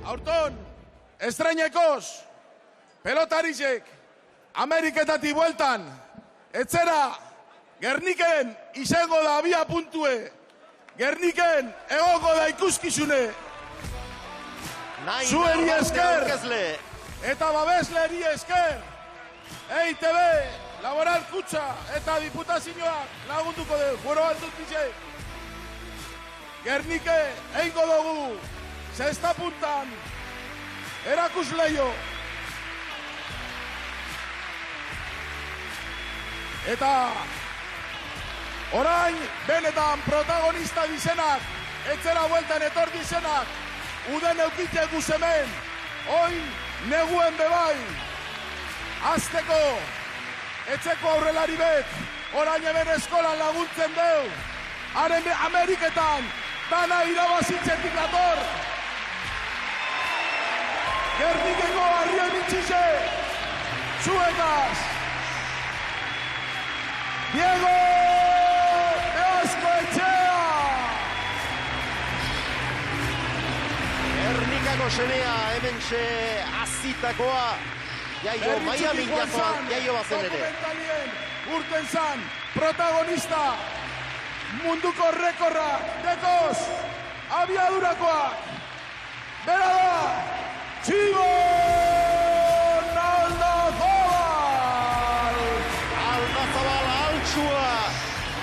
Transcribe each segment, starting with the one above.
Aurton, estreñekoz, pelotarizek, Ameriketatik bueltan, etzera, Gerniken izango da 2 puntue, Gerniken egoko da ikuskizune, zueri esker, eta babesleri esker, EITB, Laboral Kutxa eta Diputazioak lagunduko dugu, gero aldut bizek. Gernike eingo dugu, 6 puntan, erakusleio. Eta orain benetan protagonista dizenak, etzera bueltan etor dizenak, uden eukitze guzemen, oin neguen bebai, azteko, etzeko aurrelari bet, orain eben eskolan laguntzen deu, haren Ameriketan, dana irabazitzetik dator. Gernikeko harrien itxize, zuekaz, Diego Eazkoetxea! Gernikako semea hementxe azitakoa, jaio Miami jaio bazen ere. Dokumentalien urten zan, protagonista, munduko rekorra, dekoz, abiadurakoak, bera da, Txigo!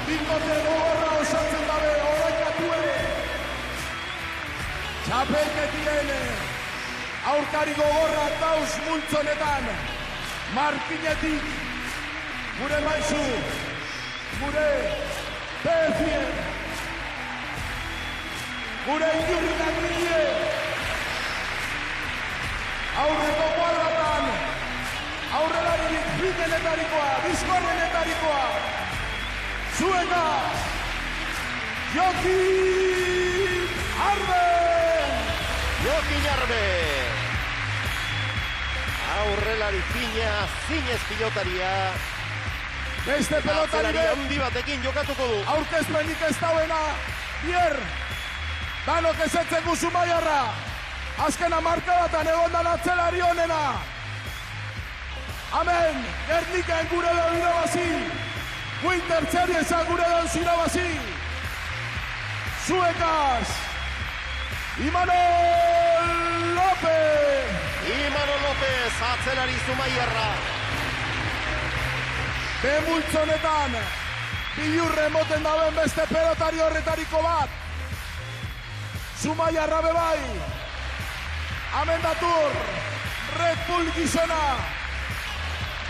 Bikote gogorra osatzen dabe, oraikatue. Txapelketien aurkari gogorra dauz multzonetan. Markinetik, gure maizu, gure perfien, gure inurrinak nire. Aurreko kuadratan, aurrelaririk fitenetarikoa, bizkorrenetarikoa. Zuekaz, Jokin Arbe! Jokin Arbe! Aurrelari fina, zinez pilotaria. Beste pelotari bet. Handi batekin jokatuko du. Aurkezpenik ez dauena, bier, danok ezetzen guzu Maiarra. Azkena markadatan egondan atzelari honena. Amen, Gerniken gure da irabazi. Winter Series gure da irabazi. Zuekaz, Imanol López. Imanol López, atzelari Zumaiarra. Bemultzonetan, bilurre moten daben beste pelotari horretariko bat. Zumaiarra bebai. Amendatur, Red Bull gizona.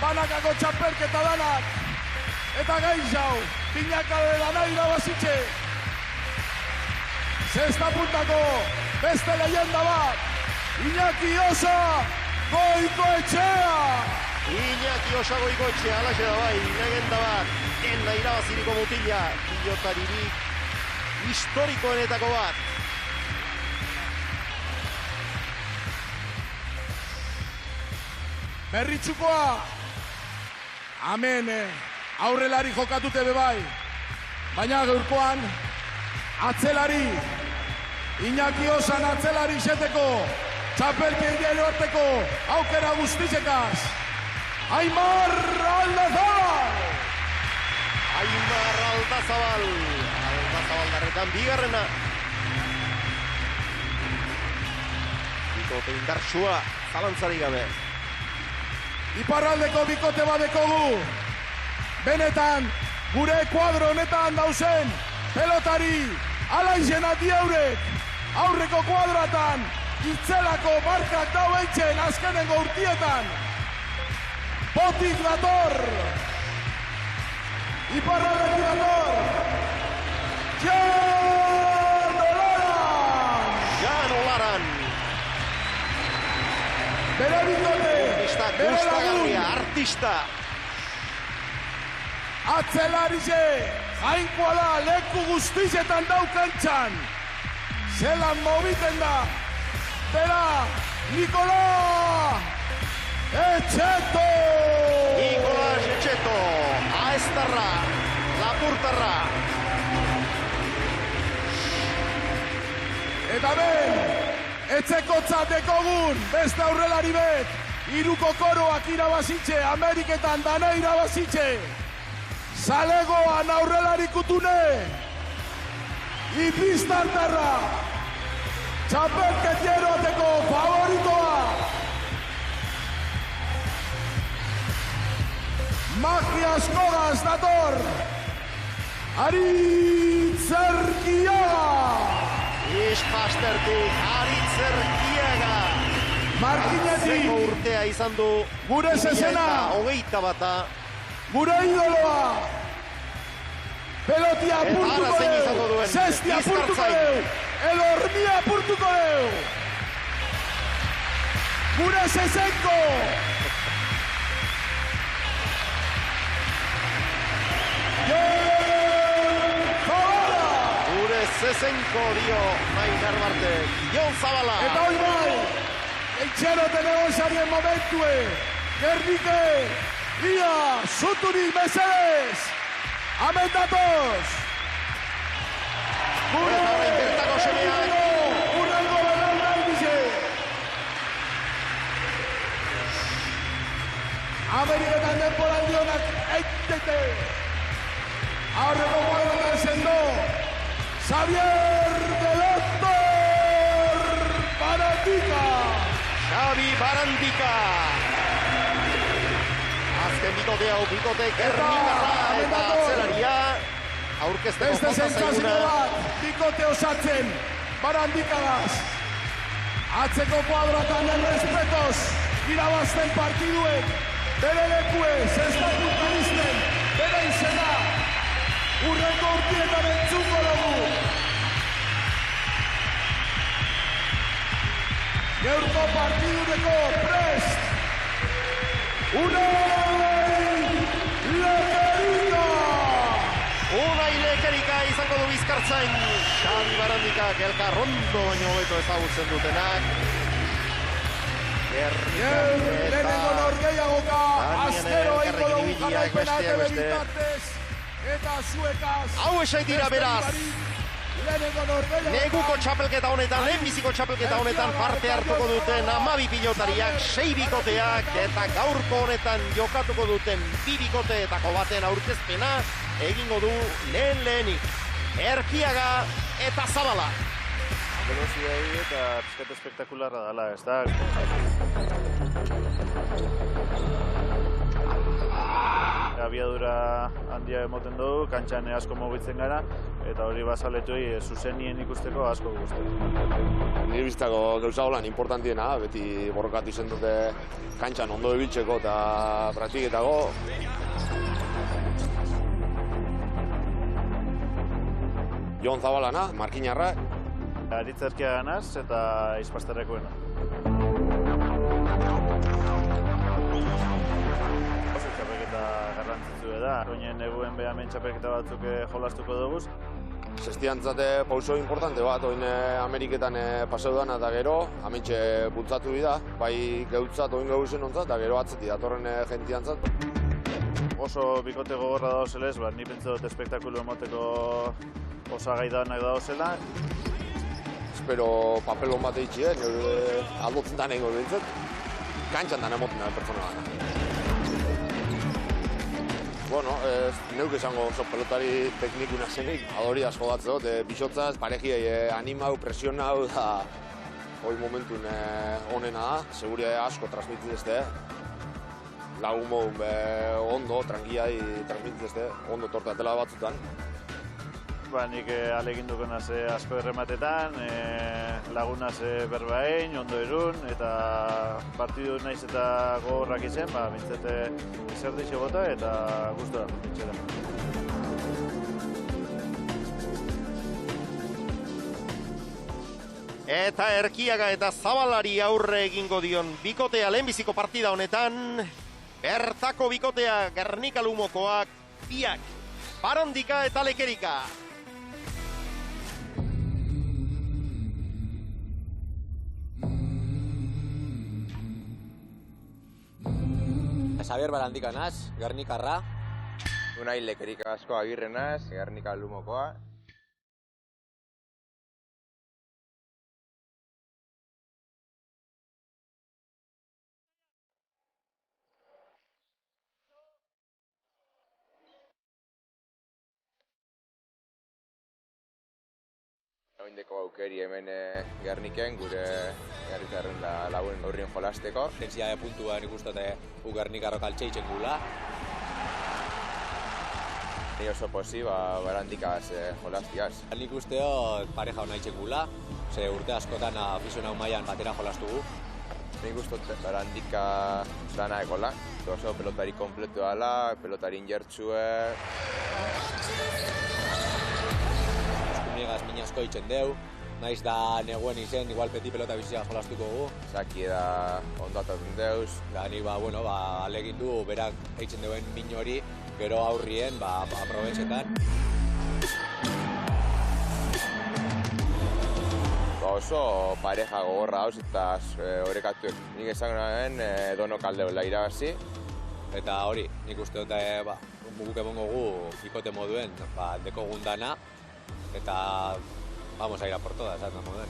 Banakako txapelketa danak. Eta gaizau, pinakade dana irabazitxe. 6 puntako beste leyenda bat. Iñaki Osa Goikoetxea. Iñaki Osa Goikoetxea, alaxe da bai, leyenda bat. Enda irabaziriko mutila, pilotaririk historikoenetako bat. Berritxukoa. Amen. Aurrelari jokatute bebai, baina gaurkoan atzelari, Iñaki Osan atzelari izeteko, txapelkei diaioarteko, aukera guztizekaz, Aimar Aldazabal! Aimar Aldazabal, Aldazabal darretan bigarrena. Bikote indartsua, zalantzari gabe. Iparraldeko bikote badekogu. Benetan, gure kuadro honetan dauzen, pelotari, alaizena diaurek, aurreko kuadratan, itzelako markak daueitzen azkenengo urtietan. Botik dator, Iparraldetik dator, Jan Olaran! Jan Olaran! Bere bikote, bere lagun, artista! Atzelarize, jainkoa da, leku guztizetan daukantxan. Zelan mobiten da, bera, Nikola Etxeto! Nikola Etxeto, aestarra, lapurtarra. Eta ben, Etzeko dekogun, beste aurrelari bet, iruko koroak irabazitxe, Ameriketan dana irabazitxe. Zalegoan aurrelari kutune, Ipiztantarra, txapelketiero ateko favoritoa. Magia askogaz dator, Aritz Erkiaga. Ispastertik Aritz Erkiaga. Markinetik. Zeko urtea izan du. Gure zezena. 2021. Gure idoloa. Pelotia apurtuko deu. Zestia apurtuko deu. Edo hormia apurtuko deu. Gure zezenko. Gure zezenko dio Maider Bartek. Jon Zabala. Eta hoi bai, eitxero tenegozarien momentue. Gernike, ia, zuturik mesedez. Amen datoz. Eta horrein bertako semeak. Urrengo beran nahi Ameriketan denporaldionak eitete. Aurreko guardatzen zendo. Xavier Delaztor Barandika. Xavi Barandika. Azken bikote Gernikarra eta atzelaria. Aurkezteko Beste falta zentzaziko zaiguna. bat, bikote osatzen, Barandikagaz. Atzeko kuadratan errespetoz, irabazten partiduek, bere lekuez, ez da kulturisten, bere izena, urrengo urtietan entzuko dugu. Gaurko partidureko prest, Unai Lekerika izango du Bizkartzain. Xavi Barandikak elkarrondo baino hobeto ezagutzen dutenak. Lehenengo norgeiagoka, azkero eiko dugu jarraipena TV bitartez, eta zuekaz. Hau esai dira beraz. Lehenengo norgeiagoka. Neguko txapelketa honetan, lehenbiziko txapelketa honetan parte hartuko duten 12 pilotariak, 6 bikoteak, eta gaurko honetan jokatuko duten 2 bikoteetako baten aurkezpena egingo du lehenik. Erkiaga eta Zabala. Velocidade eta pizkat espektakularra dela, ez da? Abiadura handia emoten dugu, kantxan asko mugitzen gara, eta hori bazaletuei zuzenien ikusteko asko guzti. Nire biztako gauza holan importantiena, beti borrokatu izen dute kantxan ondo ebiltzeko eta praktiketako. Jon Zabalana, Markinarra. Aritz Erkiaganaz eta Ispasterrekoena. Oso txapelketa garrantzitsu da. Oinen neguen behamen txapelketa batzuk jolastuko dugu. Zestiantzate pauso importante bat, oin Ameriketan pasau dana eta gero, amentxe bultzatu bida, bai geutzat, oin gauzen ontzat, eta gero atzeti datorren jentiantzat. Oso bikote gogorra dauzelez, ni pentsot espektakulu emoteko osagai danak dauzela. Espero papelon bat eitxien, aldotzen da nengo bintzat, kantxan da nemoten da pertsona gana. Bueno, neuk esango oso pelotari teknikuna zenik, adori asko batzeo, bixotzaz, parejiai animau, presionau, da hoi momentun onena da, seguria asko transmititzezte, lagun modun ondo, tranquilai transmititzezte, ondo tortatela batzutan. Nik alegin dukenaz asko errematetan, lagunaz berbain, ondo erun, eta partidu naiz eta gogorrak izen, bintzete izerditxe bota eta gustora bintzera. Eta Erkiaga eta Zabalari aurre egingo dion bikotea lehenbiziko partida honetan, bertako bikotea Gernika Lumokoak, biak, Barandika eta Lekerika. Xavier Barandika naz, Gernikarra. Unai Lekerika asko Agirre naz, Gernika Lumokoa. Oindeko aukeri hemen Gerniken, gure Gernikarren lagun aurrien jolasteko. Tentzia puntua nik uste gu Gernikarrok altxeitzen gula. Ni oso posi, barandikaz jolastiaz. Nik uste pareja hona itzen gula, ze urte askotan afizionau mailan batera jolastugu. Nik uste barandika dana ekola. Oso pelotari kompletu dela, pelotari injertzue. Eskumiegaz minazko itzen deu, naiz da neguen izen, igual peti pelota bizia jolastuko gu. Zaki da ondo atatzen deuz. Da ni alegin du berak eitzen duen min hori, gero aurrien aprobetxetan. Oso pareja gogorra hauz eta horrekatuek. Nik esan nuen dono kaldeola irabazi. Eta hori, nik uste dut guk emongo gu ikote moduen deko gundana. Eta vamos a ir a por todas, esan moduen.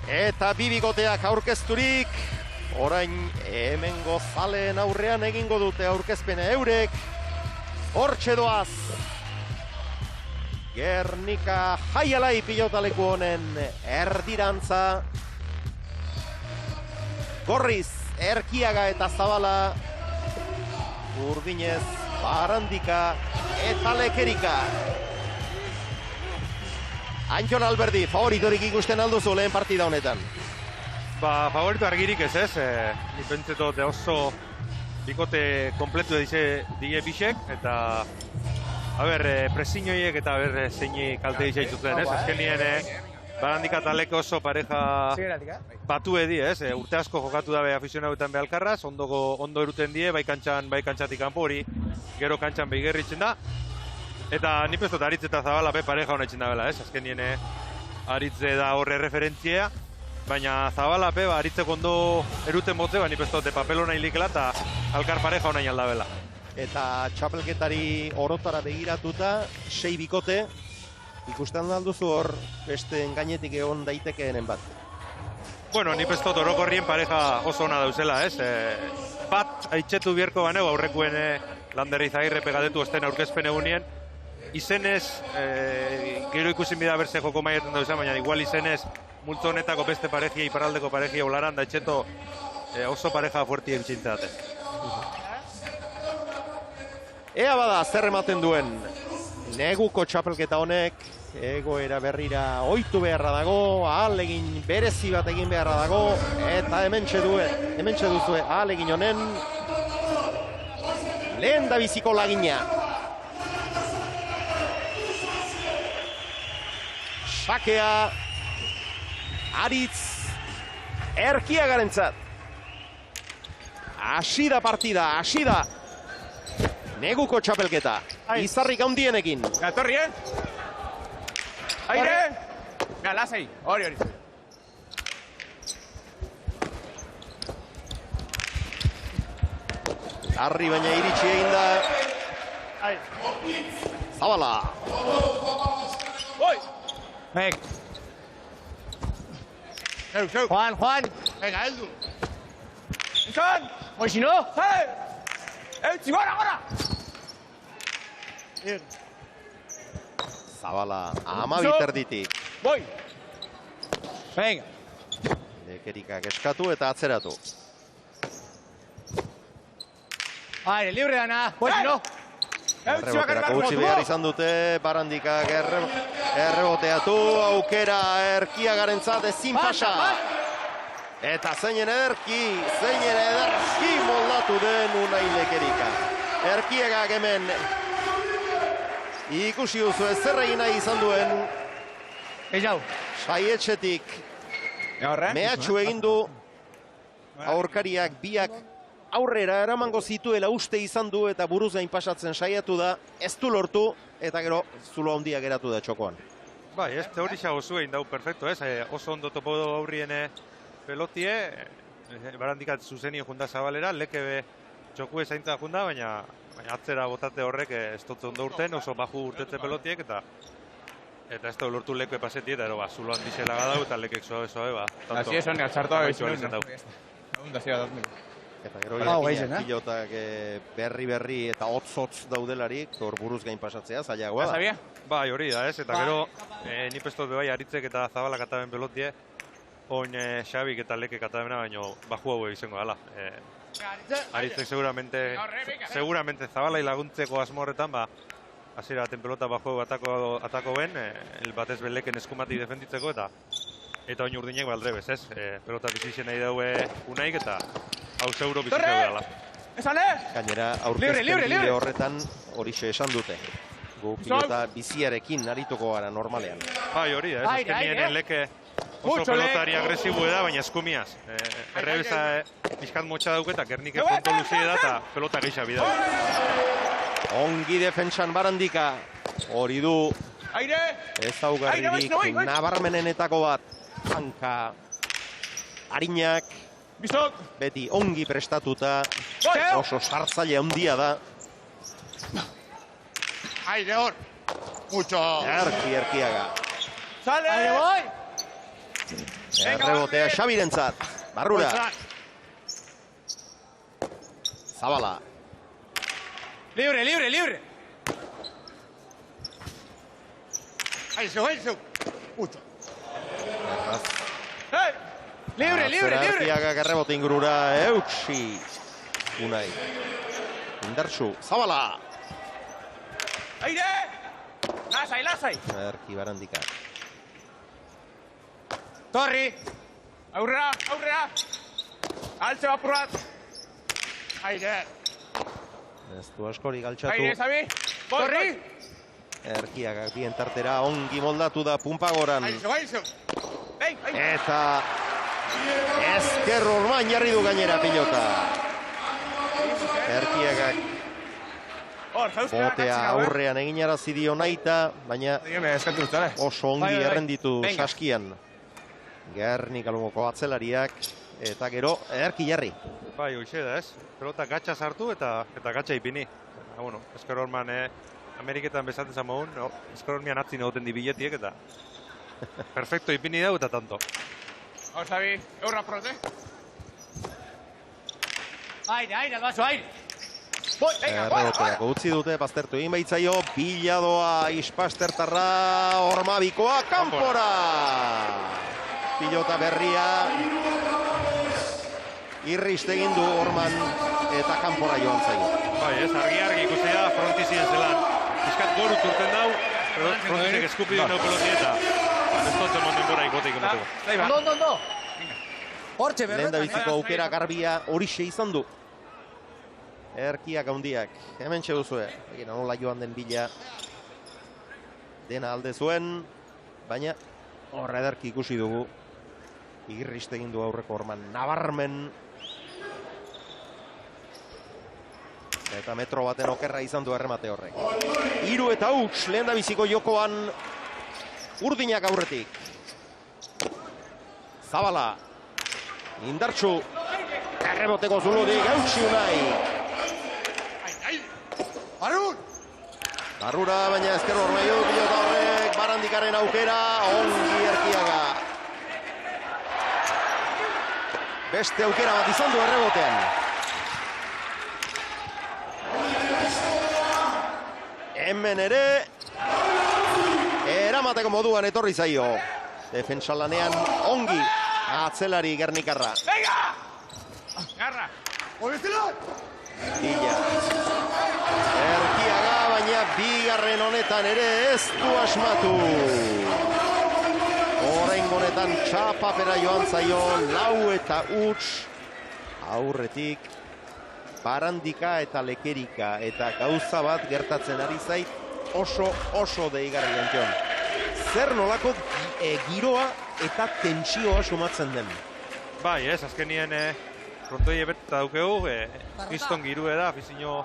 Eta bibikoteak aurkezturik, orain hemengo zaleen aurrean egingo dute aurkezpena eurek. Hortxe doaz. Gernika Jaialai pilotaleku honen erdirantza. Gorriz, Erkiaga eta Zabala. Urdinez, Barandika eta Lekerika. Antxon Alberdi, favoritorik ikusten alduzu lehen partida honetan? Favorito argirik ez. Ni pentsetot oso bikote kompletu dige bisek, eta presiñoiek eta zeini kalte dizaituten, ez? Azkenien Barandika eta Leke oso pareja batu edi, ez? Urte asko jokatu dabe afizionauetan behalkarraz, ondo eruten die, bai kantxatik kanpo hori, gero kantxan behigerritzen da. Eta ni pestot Aritz eta Zabala pareja hona itzen dabela, ez? Azkenien Aritze da horre referentzia, baina Zabala Aritzeko ondo eruten botze, ni pestot papel hona hilikela eta alkar pareja hona aldabela. Eta txapelketari orotara begiratuta, 6 bikote, ikusten alduzu hor beste gainetik egon daitekeenen bat? Bueno, ni pestot orokorrien pareja oso ona dauzela, ez? Bat aitzetu bierko baneu aurrekuen Lander Izagirre pegadetu osten aurkezpen egunien. Izenez, gero ikusin bida berze joko maietan dauzela, baina igual izenez multzo honetako beste parejia, iparraldeko parejia olaran da etxeto oso pareja fuerti ebitxintzate. Ea bada, zer ematen duen neguko txapelketa honek, egoera berrira ohitu beharra dago, ahalegin berezi bat egin beharra dago, eta hementxe duzue ahalegin honen lehen da biziko lagina. Sakea, Aritz, Erkiagarentzat. Hasi da partida, hasi da. Neguko txapelketa, izarrik handienekin. Gatorri, Aire! Lasai, hori. Arri baina iritsi egin da. Zabala. Venga. Juan. Venga, heldu. Entzon! Hoi, si no? Eutzi, gora! Zabala, 12 erditik. Boi! Venga. Lekerikak eskatu eta atzeratu. Aire, libre dana. Hoi, si no? Erreboterako utzi behar izan dute, Barandikak erreboteatu, aukera Erkiagarentzat ezin pasa. Eta zeinen ederki moldatu den Unai Lekerika. Erkiagak hemen ikusi duzu ez zer egin nahi izan duen. Saietxetik mehatxu egin du aurkariak biak aurrera eramango zituela uste izan du eta buruz gain pasatzen saiatu da, ez du lortu eta gero zulo handia geratu da txokoan. Bai, ez hori xago zuen dau perfecto, ez? Oso ondo topo aurrien pelotie, Barandikat zuzenio junda Zabalera, Lekebe txokue zaintza junda, baina atzera botate horrek ez dut ondo urten, oso baju urtetze pelotiek eta ez da lortu Lekue paseti eta zulo handizela gadau eta Lekek sobe, Así es, honi, atxartoa izan dau. Eta gero pilotak berri eta hotz daudelarik, hor buruz gain pasatzea, zailagoa da. Bai, hori da, ez? Eta gero, nik pestot bebai, Aritzek eta Zabalak ataben pelotie, oin Xabik eta Lekek atabena, baino baju hau izango dala. Aritzek seguramente Zabalai laguntzeko asmo horretan, hasiera baten pelota baju atako ben, batez beleken eskumatik defenditzeko, eta oin urdinek baldrebez, ez? Pelota bizixen nahi daue unaik, eta hau zeuro bizixen dela. Gainera, aurkezpen bide horretan horixe esan dute. Gu pilota biziarekin arituko gara normalean. Bai, hori da, ez azkenien Leke oso pelotari agresibu da, baina eskumiaz. Errebeza pixkat motxa dauketak, Gernike punto luzie da, eta pelota geixa bidea. Ongi defentsan Barandika, hori du ezaugarririk nabarmenenetako bat. Hanka, harinak, beti ongi prestatuta, oso sartzaile handia da. Aire hor, mucho. Erkiaga. Aire boy. Errebotea Xabirentzat, barrura. Zabala. Libre. Aizu. Mucho. Libre. Erkiaga errebote ingurura, eutsi. Unai. Indartsu, Zabala. Aire! Lasai! Erki Barandika. Torri! Aurrera! Altze bapurrat! Aire! Ez du askori galtxatu. Aire, Zabi! Torri! Erkiagak bien tartera ongi moldatu da Pumpagoran. Aizu! Eta ezker orman jarri du gainera pilota. Erkiagak botea aurrean eginarazi dio naita, baina oso ongi errenditu saskian. Gernika Lumoko atzelariak, eta gero Erki jarri. Bai, hoxe da, ez? Pelota gatsa sartu eta gatsa ipini. Ezker orman Ameriketan bezaten zamogun, ezker ormian atzin egoten di biletiek, eta perfecto ipini dau eta tanto. Hau, Zabi, eurra prote. Aire, albazo, aire! Erreboteako utzi dute, baztertu egin baitzaio, biladoa Ispastertarra, Ormabikoa, kanpora! Pilota berria, irriste egin du Orman eta kanpora joan zaio. Bai, ez, argi ikustea frontizien zelan. Piskat goru turten dau, frontizek eskupi du nau pelotieta. Ez totzen monden bora ikoteik emateko. Ondo! Lehen da biziko aukera garbia horixe izan du. Erkiak handiak, hemen txeguzue, nola joan den bila dena alde zuen, baina horra ederki ikusi dugu, irriste egin du aurreko Orman nabarmen, eta metro baten okerra izan du erremate horrek. 3 eta huts, lehen da biziko jokoan urdinak aurretik. Zabala, indartsu, erreboteko zuludik, eutsi unai. Barrura, baina ezker Ormai du pilota horrek, Barandikaren aukera, ongi Erkiaga. Beste aukera bat izan du errebotean. Hemen ere, eramateko moduan etorri zaio. Defentsa lanean ongi atzelari Gernikarra. Garra! Bila. Erkiaga, baina bigarren honetan ere ez du asmatu. Orain honetan txapapera joan zaio, 4 eta huts. Aurretik Barandika eta Lekerika, eta gauza bat gertatzen ari zait oso deigarri gention. Zer nolako giroa eta tentsioa sumatzen den. Bai, ez, azkenien frontoi ebeta daukegu, kriston girue da, afizio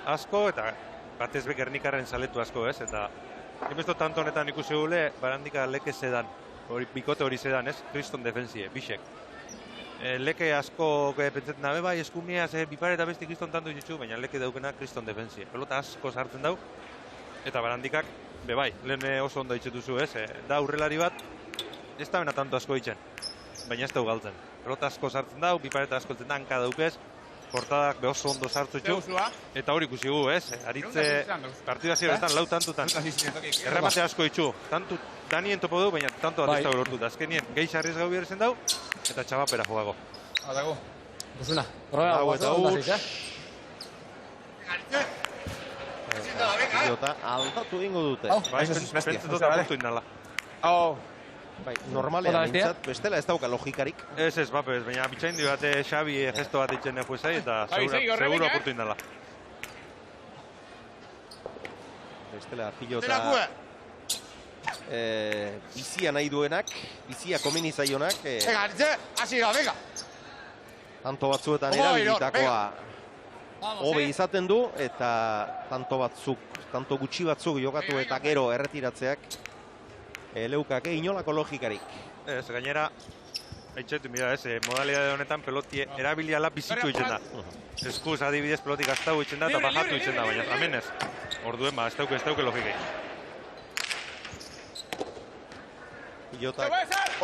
asko, eta batez be Gernikarren saletu asko, ez? Eta inbesto tanto honetan ikusi gule, Barandika Leke zedan, bikote hori zedan, ez? Kriston defensie, bisek. Leke asko pentsetzen dabe, bai, eskumiaz, bipare eta besti kriston tanto izitzu, baina Leke daukena kriston defensie. Pelota asko sartzen dau, eta Barandikak, bai, lehen oso ondo itxetuzu, ez? Da aurrelari bat, ez da bena tanto asko itxen, baina ez da galtzen. Pelota asko sartzen dau, bipare eta asko eltzen da, hanka daukez, portadak oso ondo sartu txu. Eta hori ikusi gu, ez? Aritze partida ziretan lau tantutan. Erremate asko itxu. Danien topo du, baina tanto bat ez da lortu. Azkenien, gehi sarriz gau bierzen dau, eta txabapera jogago. Dago. Guzuna. Hau eta huts. Pilota aldatu ingo dute. Bai, pentsetot apuntu indala. Bai, normalean nintzat, bestela ez dauka logikarik. Ez, bapes, baina bitxain di bate Xabi gesto bat itxen nefuezai, eta seguro apuntu indala. Bestela, pilota bizia nahi duenak, bizia komeni zaionak. Hasi da, venga! Tanto batzuetan erabilitakoa hobe izaten du, eta tanto gutxi batzuk jokatu eta gero erretiratzeak leukake inolako logikarik. Ez, gainera, haitxetu, mira, modalidade honetan pelotie erabiliala bizitu itzen da. Eskuz adibidez pelotik aztau itzen da eta bajatu itzen da, baina amenez. Orduen, ez dauke logikei. Pilotak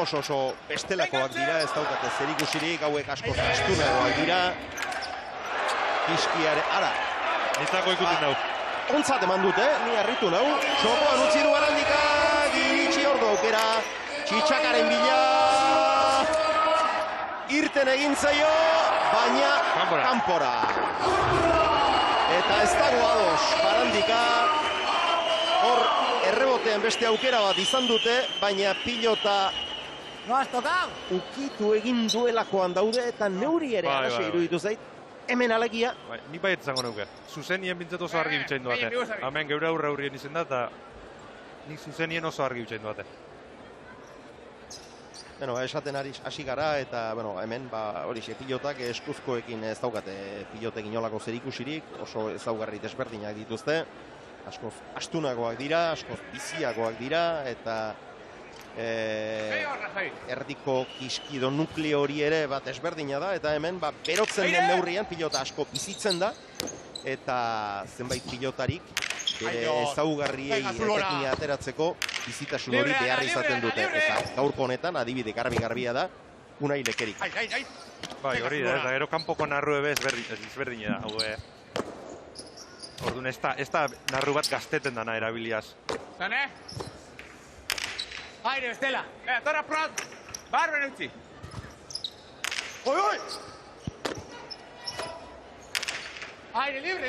oso bestelakoak dira, ez daukate zerikusirik, hauek asko astunagoak dira. Kiskiare, ara! Nintzako ikutin dau. Ontzat eman dute, ni harritu nau. Txokoan utzi du Barandika, giritxi ordu aukera. Txitxakaren bila. Irten egin zaio, baina kanpora. Eta ez dago ados Barandika. Hor errebotean beste aukera bat izan dute, baina pilota ukitu egin duelakoan daude eta neuri ere arase iruditu zait. Hemen alegia. Ni baiet zango neuke. Zuzenien bintzat oso argi bitxain duate. Hemen geure aurrien izen da, eta nik zuzenien oso argi bitxain duate. Bueno, esaten hasi gara, eta hemen horixe pilotak eskuzkoekin ez daukate pilotek inolako zerikusirik, oso ezaugarri desberdinak dituzte. Askoz astunagoak dira, askoz biziagoak dira, eta erdiko kiskido nukleo hori ere bat ezberdina da, eta hemen berotzen den neurrian pilota asko bizitzen da, eta zenbait pilotarik bere ezaugarriei etekina ateratzeko bizitasun hori behar izaten dute, eta gaurko honetan adibide garbi-garbia da Unai Lekerik. Bai, hori da, eta gero kanpoko narru ebe ezberdina da, orduan ez da narru bat gazteten dana erabiliaz. Zane? Aire, Estela! Torra prat! Barben utzi! Oi! Aire, libre!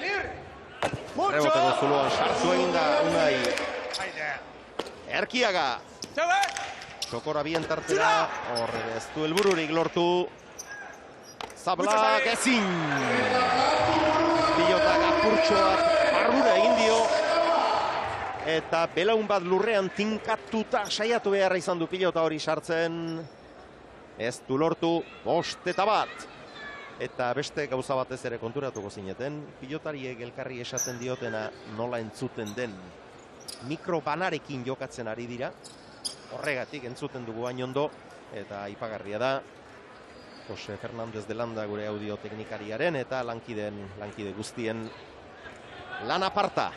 Reboteko zuloan sartu egin da Unai Erkiaga. Txokora bien tartera, horre ez du helbururik lortu. Zablak ezin. Pilotak apurtxoak barrura egin dio. Eta belaun bat lurrean tinkatuta saiatu beharra izan du pilota hori sartzen. Ez du lortu, 5-1. Eta beste gauza batez ere konturatuko zineten, pilotariek elkarri esaten diotena nola entzuten den. Mikrobanarekin jokatzen ari dira. Horregatik entzuten dugu hain ondo, eta aipagarria da. Jose Fernández de Landa gure audioteknikariaren eta lankide guztien lan aparta.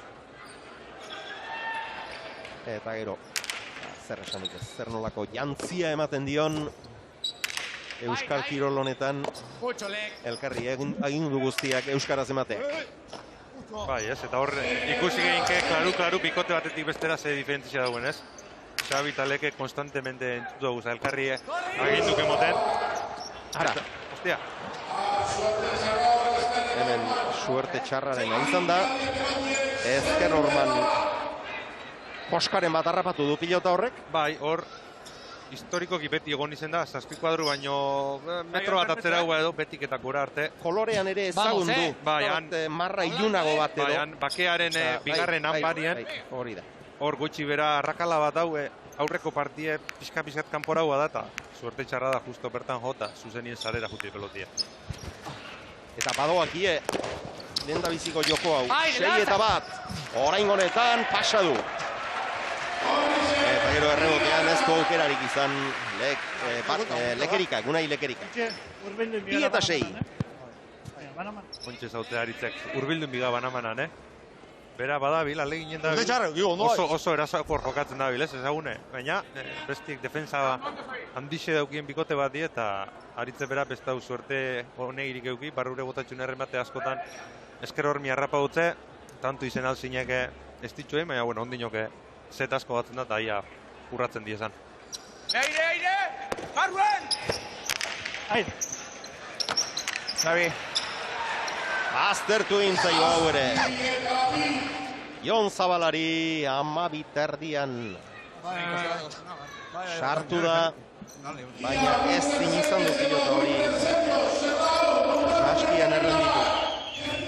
Eta gero, zer esanik ez, zer nolako jantzia ematen dion Euskal Kirol honetan elkarri agindu guztiak euskaraz emate. Bai, ez, eta hor ikusi geinke, klaru, pikote batetik bestera ze diferentzia dauen, ez? Xabi eta Leke konstantemente entzutu dugu, elkarri aginduk emoten. Ara. Hostia. Hemen suerte txarraren izan da. Ezker Orman Poskaren bat harrapatu du pilota horrek. Bai, hor historikoki beti egon izen da, zazpi kuadru baino metro bat atzera edo betik eta gora arte. Kolorean ere ezagun du. Bai, marra ilunago bat edo. Bai, bakearen bigarren hanparien. Hori da. Hor gutxi bera arrakala bat hau, aurreko partie pixka-pixkat kanpora hua data. Suerte txarra da justo bertan jota, zuzenien sarera juti pelotia. Eta badoakie, lehen da biziko joko hau, 6-1. Orain honetan pasa du. Eta gero errebotean ez du aukerarik izan Lekerikak, Unai Lekerikak. 2-6. Kontxe zaute haritzek, urbildun biga banamanan, Bera badabil, aleginen dabil, oso erasakor jokatzen dabil, ez ezagune. Baina, bestiek defensa handixe daukien bikote bat die, eta aritze bera bestau suerte honegirik euki, barrure botatxun erremate askotan esker hormi harrapa dutze, tantu izen alzineke ez dituen, baina, bueno, ondinoke zet asko batzen da, eta ia urratzen diezan. Aire! Barruen! Aire! Xabi. Aztertu intzaio hau ere. Jon Zabalari 12 erdian. Sartu da, baina ez izan du pilota hori. Saskian errenditu.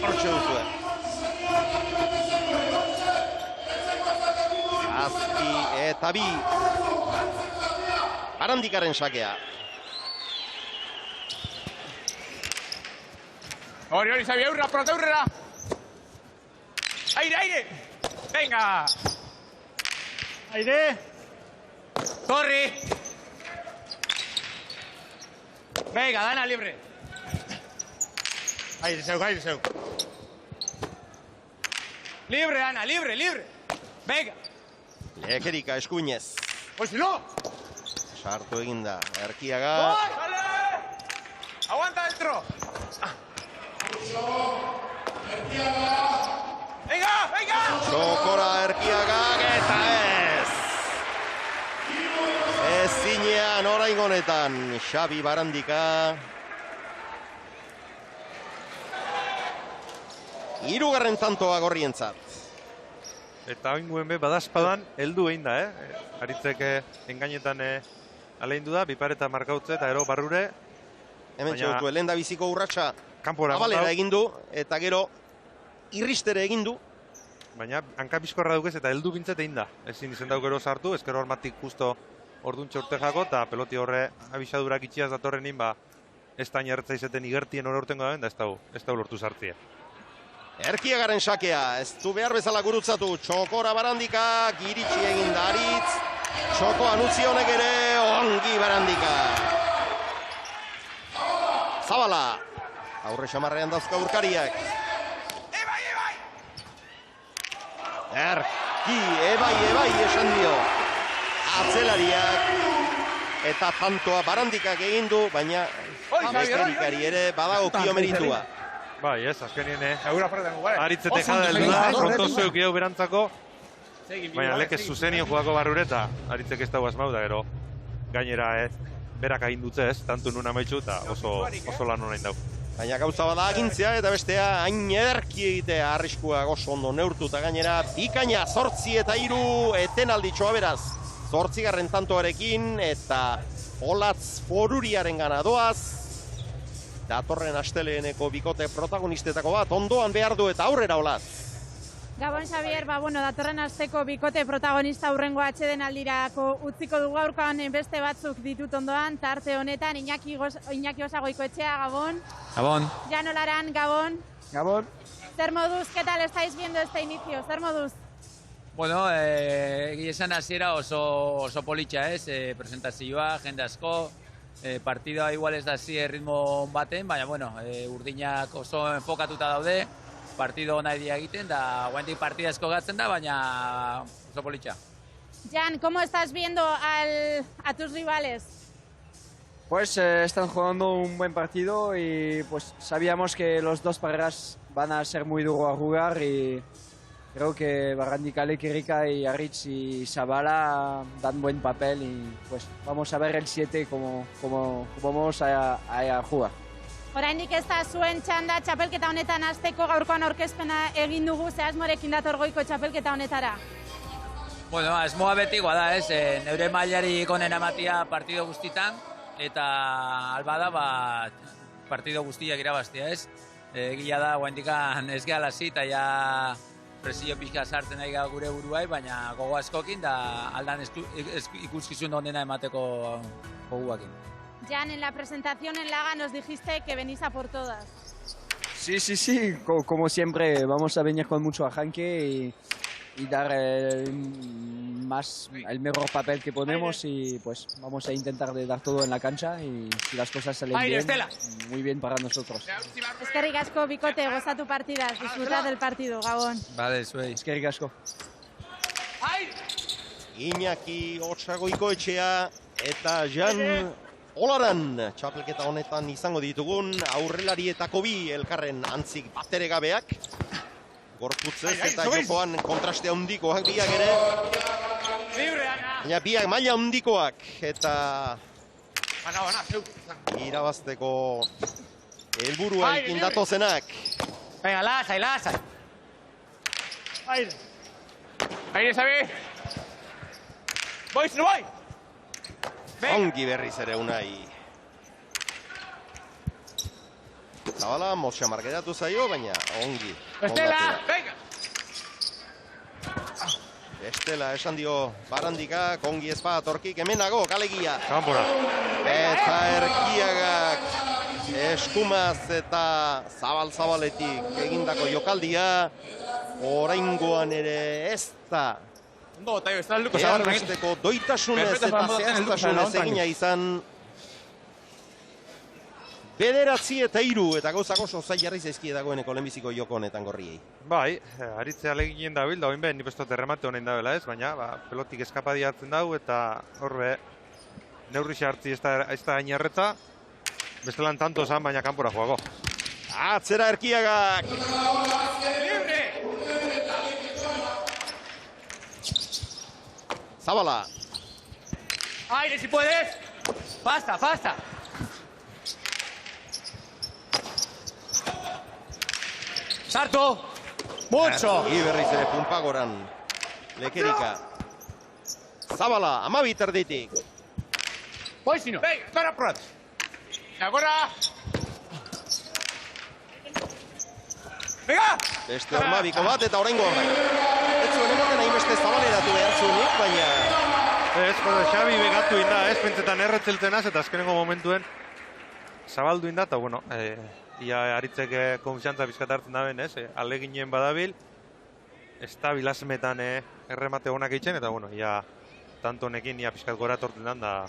Hortxe duzue. Zazpi eta 2. Barandikaren sakea. Hori, Xabi, aurrera, prota, aurrera! Aire! Venga! Aire! Corri! Venga, Dana, libre! Aire zeu. Libre, Ana, libre! Venga! Lekerika eskuinez. Pues no! Sartu eginda, Erkiaga. ¡Vale! ¡Aguanta dentro! ¡Venga! Txokora Erkiaga, eta ez! Ez zinean orain honetan, Xabi Barandika. 3. tantoa gorrientzat. Eta oinguen be, badazpadan, heldu egin da, Aritzek engainetan aleindu da, bipareta markautze eta ero barrure. Hemen txautu, lehen da biziko urratxa. Kanpora abalera egin du, eta gero irristere egin du. Baina hankabizkorra dukez eta heldu bintzet egin da. Ezin izen dauk gero sartu, ezker hormatik justo orduntxe urte jako, eta peloti horre abisadurak itxiaz datorrenin, ez da inertza izeten igertien hori urtengo da, ez da lortu sartzia. Erkiagaren sakea, ez du behar bezala gurutzatu, Txokora Barandika, giritsi egin da Aritz, Txoko anutzi honek ere, ongi Barandika. Zabala, aurre xamarrean dauzka urkariak. Erki, ebai, esan dio. Atzelariak, eta tantoa Barandikak egin du, baina Lekerikari ere badago kio meritua. Bai, ez, azkenien, Aritzete jada heldu da, pronto zeuk iau berantzako, baina lekez zuzenio joako barrureta, Aritzek ez dago asmau da, gero, gainera berak agin dutze ez, tantu nun amaitxu eta oso lan honain dau. Baina gauza bada agintzea eta bestea hain ederki egitea arriskua oso ondo neurtu eta gainera bikaina 8 eta 3 etenalditxoa beraz. 8. tantoarekin eta Olatz Foruriaren gana doaz. Datorren asteleeneko bikote protagonistetako bat, ondoan behar du eta aurrera Olatz. Gabon, Xabier, datorren asteko bikote protagonista aurrengo atxeden aldirako utziko dugu gaurkoan beste batzuk ditut ondoan, tarte honetan Iñaki Osagoikoetxea, Gabon. Gabon. Jan Olaran, Gabon. Gabon. Zer moduz, ¿qué tal estáis viendo este inicio? Zer moduz? Bueno, egia esan hasiera oso politxa ez, presentazioa, jende asko, partidoa igual ez da ritmo baten, baina bueno, urdinak oso enfokatuta daude, partido nahi dia egiten, da guentik partida asko gatzen da, baina oso politxa. Jan, ¿cómo estás viendo a tus rivales? Pues están jugando un buen partido y pues sabíamos que los dos parejas van a ser muy duros a jugar y creo que Barandika, Lekerika y Aritz y Zabala dan buen papel y pues vamos a ver el 7 cómo vamos a jugar. Oraindik ez da zuen txanda txapelketa honetan hasteko gaurkoan aurkezpena egin dugu, ze asmorekin dator goiko txapelketa honetara? Bueno, asmoa betikoa da, ez, neure mailari onena ematia partido guztitan, eta albada partido guztiak irabaztia, ez? Egia da, guaindikan ez gehala zi, eta ja presio pixka sartzen nahi gure buruai, baina gogo askokin, da aldan ikuskizun onena emateko goguakin. Jan, en la presentación en Laga nos dijiste que venís a por todas. Sí, como siempre, vamos a venir con mucho arranque y dar el mejor papel que podemos y pues vamos a intentar de dar todo en la cancha y si las cosas salen bien, muy bien para nosotros. Eskerrik asko, bikote, gozatu partidas, disfrutar del partido, Gabon. Vale, zuei. Eskerrik asko. Iñaki Otsagoikoetxea eta Jan Olaran txapelketa honetan izango ditugun aurrelarietako bi elkarren antzik batere gabeak. Gorputzez eta jokoan kontraste handikoak biak ere. Baina biak maila handikoak eta irabazteko helburuarekin datozenak. Venga, lasai. Aire, Xavi. Boiz, no voy. Ongi berriz ere Unai. Zabala, motxamar geratu zaio, baina ongi. Estela, venga. Estela esan dio Barandika, ongi ezpa torkik hemenago, kalegia. Kanpora. Eta Erkiagak eskumaz eta zabal-zabaletik egindako jokaldia. Oraingoan ere ez da erbesteko doitasunez eta zehaztasunez egina izan 9-3 eta gauzak oso zai jarri zaizkie dagoeneko lehenbiziko joko honetan gorriei. Bai, aritzea aleginen dabil, da oin ben, nipestot erremate honein dabela ez, baina pelotik eskapadi hartzen dau eta horbe neurrixe hartzi ez da gainarretza, bestelan tanto zan, baina kanpora joago. Atzera Erkiagak! Zabala. Aire, si puedes. Pasa. Sarto. Mucho. Berriz ere Punpagoran. Lekerika. Zabala, 12 erditik. Voy si no. Venga, espera pronto. Ahora. Venga. Beste hormabiko bat eta oraingoan bai. Ez zuen ematen hainbeste zabaleratu behar zuenik, baina... Ez, Xabi begatu inda, ez, pentsetan erretzeltenaz eta azkenengo momentuen zabaldu inda, eta bueno, ia aritzek konfiantza bizkat hartzen da ben, ez, aleginen badabil, ez da bilazmetan erremate honak eitzen, eta bueno, ia tanto honekin ia bizkat gora torten dan, da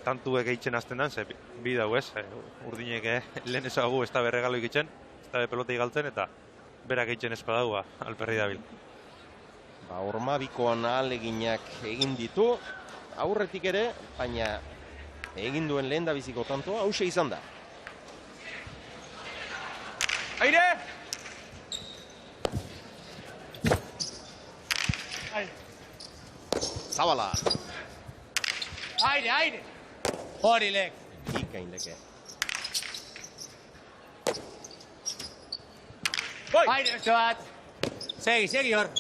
tantuek eitzen azten dan, ze bi dau ez, urdinek lehen ezagu ez da berregalo ikitzen, ez da pelotei galtzen, eta berak eitzen espadau, alperri dabil. Hormabikoan aleginak egin ditu, aurretik ere, baina egin duen lehen da biziko tantoa, hause izan da. Aire! Zabala. Aire! Hori lek. Ikain leke. Aire, beste bat. Segi hor.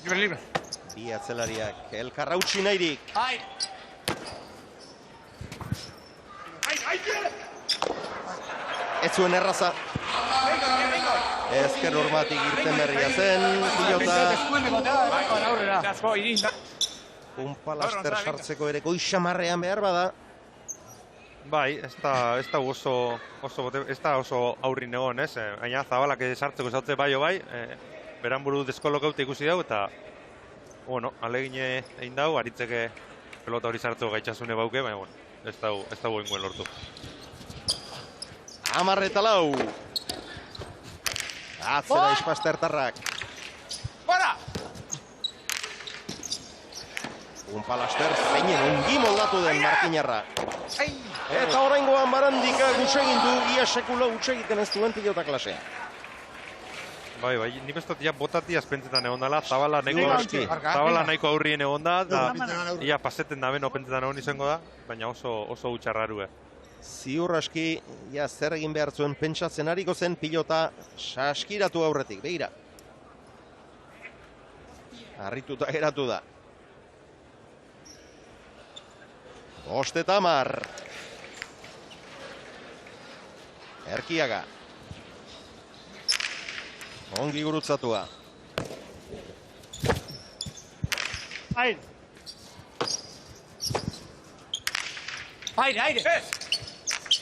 Libre. Bi atzelariak elkarra utzi nahirik. Aire! Ez zuen erraza. Ezker hormatik irten berria zen, pilota. Punpalaster sartzeko ere goixamarrean behar bada. Bai, ez da oso aurrin egon, ez? Baina Zabalak sartzeko zautze bai, beran buru deskolokaute ikusi dau, eta bueno, alegine egin dau, aritzeke pelota hori sartzeko gaitxasune bauke, baina bueno, ez da goengoen lortu. 10-4. Atzera Ispastertarrak. Bora! Punpalaster zeinen ongi moldatu den Martinarra. Eta oraingoan Barandika gutsegin du, ia sekula gutsegiten ez duen pilota klasea. Bai, nik bestot ja botati azpentzetan egon dela, Zabala nahiko aurrien egon da, ia paseten da beno pentsetan egon izango da, baina oso utxarrarue. Ziur aski, ja zer egin behar zuen pentsatzen ariko zen pilota saskiratu aurretik, begira. Harrituta geratu da. 5-10. Erkiaga. Ongi gurutzatua. Aire!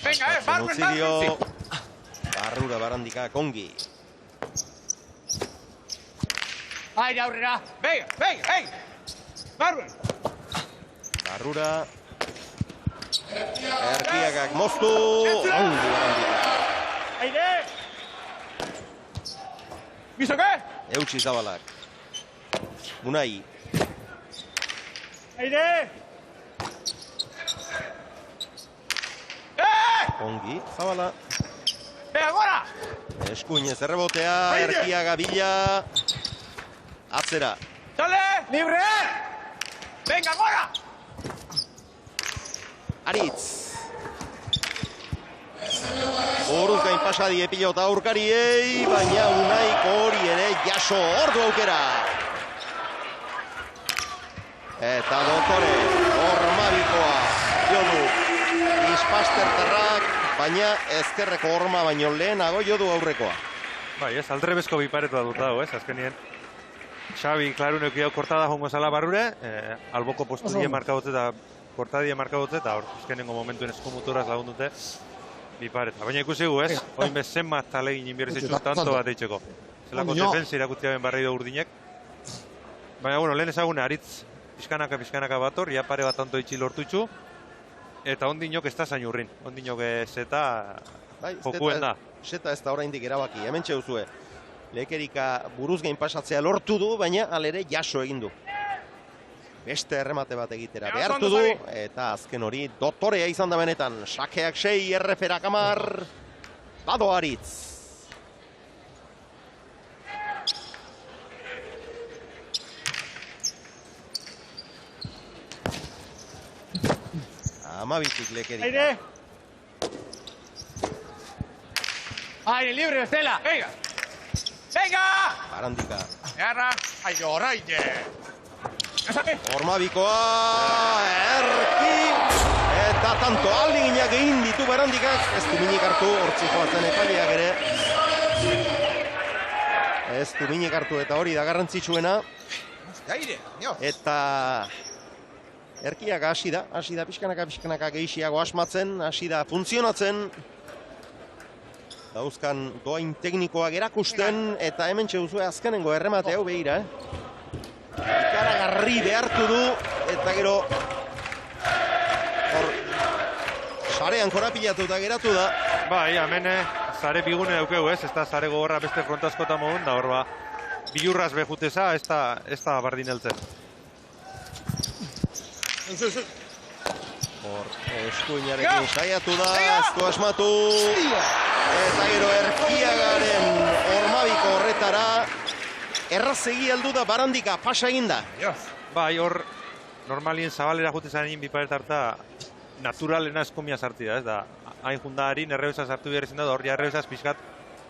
Venga, Barrura Barandika ongi. Aire aurrera. Venga, venga, venga. Barrura. Barrura. Erkiagak moztu. Ongi Barandika. Aire. Gizoke? Eutsi Zabalak. Unai. Aire. Ongi, Zabala. Venga, gora! Eskuinez errebotea, Erkiaga bila. Atzera. Dale! Libre! Venga, gora! Aritz. Horuz gain pasadie pilota aurkariei, baina Unaiko hori ere jaso, ordu aukera. Eta Doktore, Ormabikoa, jodu, Ispastertarrak, baina ezkerreko horma baino lehenago jodu aurrekoa. Bai, ez, aldrebezko biparetua dut dago, ez, azkenien. Xabi, klaruneko jau kortada jongo zala barrure, alboko postu die markadotze eta kortadie markadotze, eta azkenengo momentuen eskumuturaz lagundute bipareta. Baina ikusi gu, ez, oin bez zenbat talegin inbierrez etxuz tanto bat eitzeko. Zelako defensi irakutzia ben barri urdinek. Baina, bueno, lehen ezagune, Aritz pixkanaka bator, ia pare bat tanto itxi lortutxu, eta ondinok ez da zain urrin. Ondinok zeta jokuen da. Zeta ez da oraindik erabaki, hemen txeuzue. Lekerika buruz gain pasatzea lortu du, baina alere jaso egin du. Beste erremate bat egitera behartu du, eta azken hori Doktorea izan da benetan. Sakeak 6, erreferak 10, bado Aritz. Amabitik Lekerika. Aire! Aire, libre, Estela! Venga! Venga! Barandika. Garra! Aire, oraide! Ormabikoa, Erki, eta tanto aldiginak egin ditu Barandikak, ez du minik hartu, hortzi joatzen epaileak ere. Ez du minik hartu eta hori da garrantzitsuena. Eta Erkiak hasi da pixkanaka gehiago asmatzen, hasi da funtzionatzen. Dauzkan doain teknikoak erakusten, eta hemen txeuzue azkenengo erremate hau behira, Ikaragarri behartu du, eta gero sarean korapilatu eta geratu da. Bai, hemen zare bigune daukegu, ez da zare gogorra beste frontaskota modun, da hor ba, bilurraz behuteza, ez da bardin heltzen. Hor, eskuinarekin saiatu da, ez du asmatu. Eta gero Erkiagaren Ormabiko horretara, errazegi heldu da Barandika, pasa eginda. Bai, hor, normalien zabalera jutezan egin biparetarta, naturalena eskomia sarti da, ez da. Hain jundarin, errebesa sartu behar izan da, hor ja errebesaz pixkat,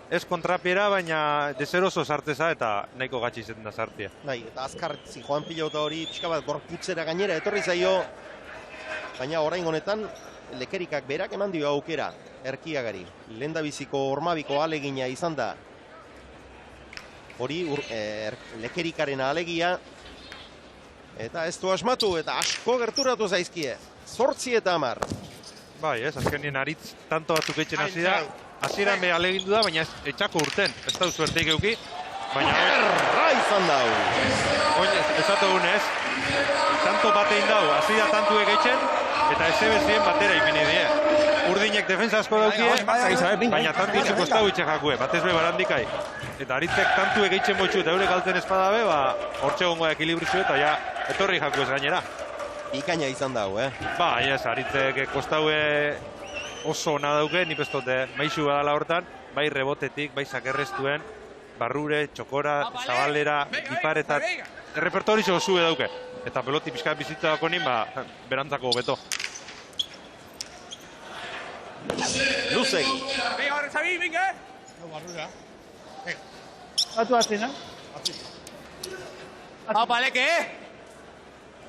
ez kontrapiera, baina deseroso sarteza eta nahiko gatsi izaten da sartia. Bai, eta azkar joan pilota hori pixka bat gorputzera gainera etorri zaio, baina orain honetan Lekerikak berak eman dio aukera Erkiagari. Lehendabiziko Ormabiko alegina izan da. Hori Lekerikaren alegia. Eta ez du asmatu eta asko gerturatu zaizkie. 8 eta 10. Bai, ez, azkenien Aritz tanto batzuk eitzen hasi da. Hasieran be alegindu da, baina etxako urten. Ez da zuerteik euki. Baina erra izan dau. Oin ezatu gunez, tanto batein dau, hasi da tantuek eitzen, eta SB-zien batera ipini die. Urdinek defensa asko daukie, baina tantu itxeko ez dau itxe jakue, batez be Barandikai. Eta Aritzek tantuek eitzen motxu eta eurek galtzen espadabe, hortxe gongo da ekilibrizio eta ja etorri jaku ez gainera. Ikaina izan dau, Bai, ez, Aritzek kostaue oso ona dauke, nik bestote maixu badala hortan, bai rebotetik, bai sakerreztuen, barrure, txokora, zabalera, iparetat, errepertori oso dauke. Eta peloti pixka bizitza dako nien, berantzako beto. Luzegi. Venga, ahora Xavi, venga. No, barrura. Venga. Atu azina. Apa, leke,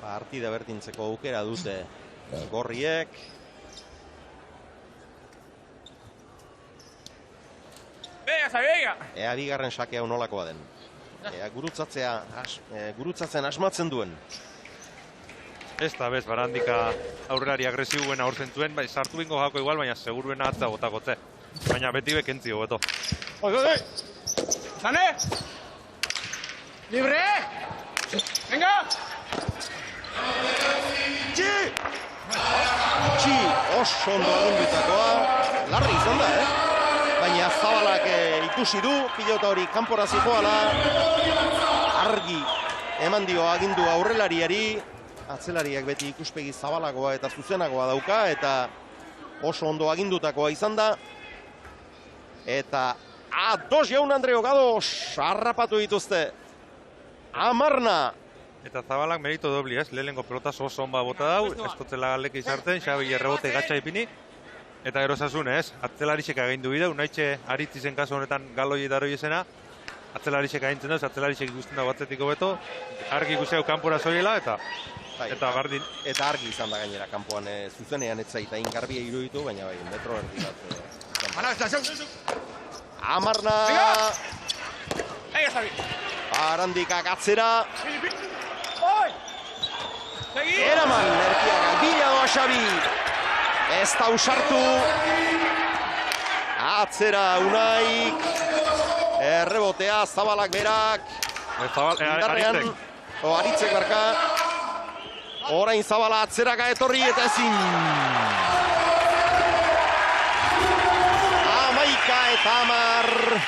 Partida bertintzeko aukera dute gorriek. Venga, Xavi, venga. Ea bigarren sakea nolakoa den. Ea gurutzatzen asmatzen duen. Ez da bez, Barandika aurrelari agresibuen aurzen zuen, bai, sartu bingo jako igual, baina seguruena atza botakotze. Baina beti bekentzi hobeto. Zane! Libre! Venga! Itxi oso ondo agindutakoa, larri izan da, Baina Zabalak ikusi du, pilota hori kanpora zijoala, argi eman dio agindu aurrelariari, atzelariak beti ikuspegi zabalagoa eta zuzenagoa dauka, eta oso ondo agindutakoa izan da. Eta ados jaun Andreo Gados, harrapatu dituzte. Amarna! Eta Zabalak merito dobli, lehenengo pelotaz oso onba bota dau, eskotzela galeke izarten, Xabi errebote gatsa ipini. Eta erosasun, atzelarixek agindu bideu, naitxe aritzizen kasu honetan galoi eta aroi esena. Atzelarixek agintzen dauz, atzelarixek ikusten dago atzetiko beto, argi ikusi hau kanpora zoiela, eta bardin. Eta argi izan da gainera kanpoan zuzenean etzaita ingarbia iruditu, baina bai, metro erdi bat. Amarna! Barandikak atzera. Eraman, Erkiaga, bila doa Xabi. Ez da usartu. Atzera Unaik. Errebotea, Zabalak berak. Indarrean, Aritzek barka. Orain Zabala atzeraka etorri eta ezin. 11 eta 10.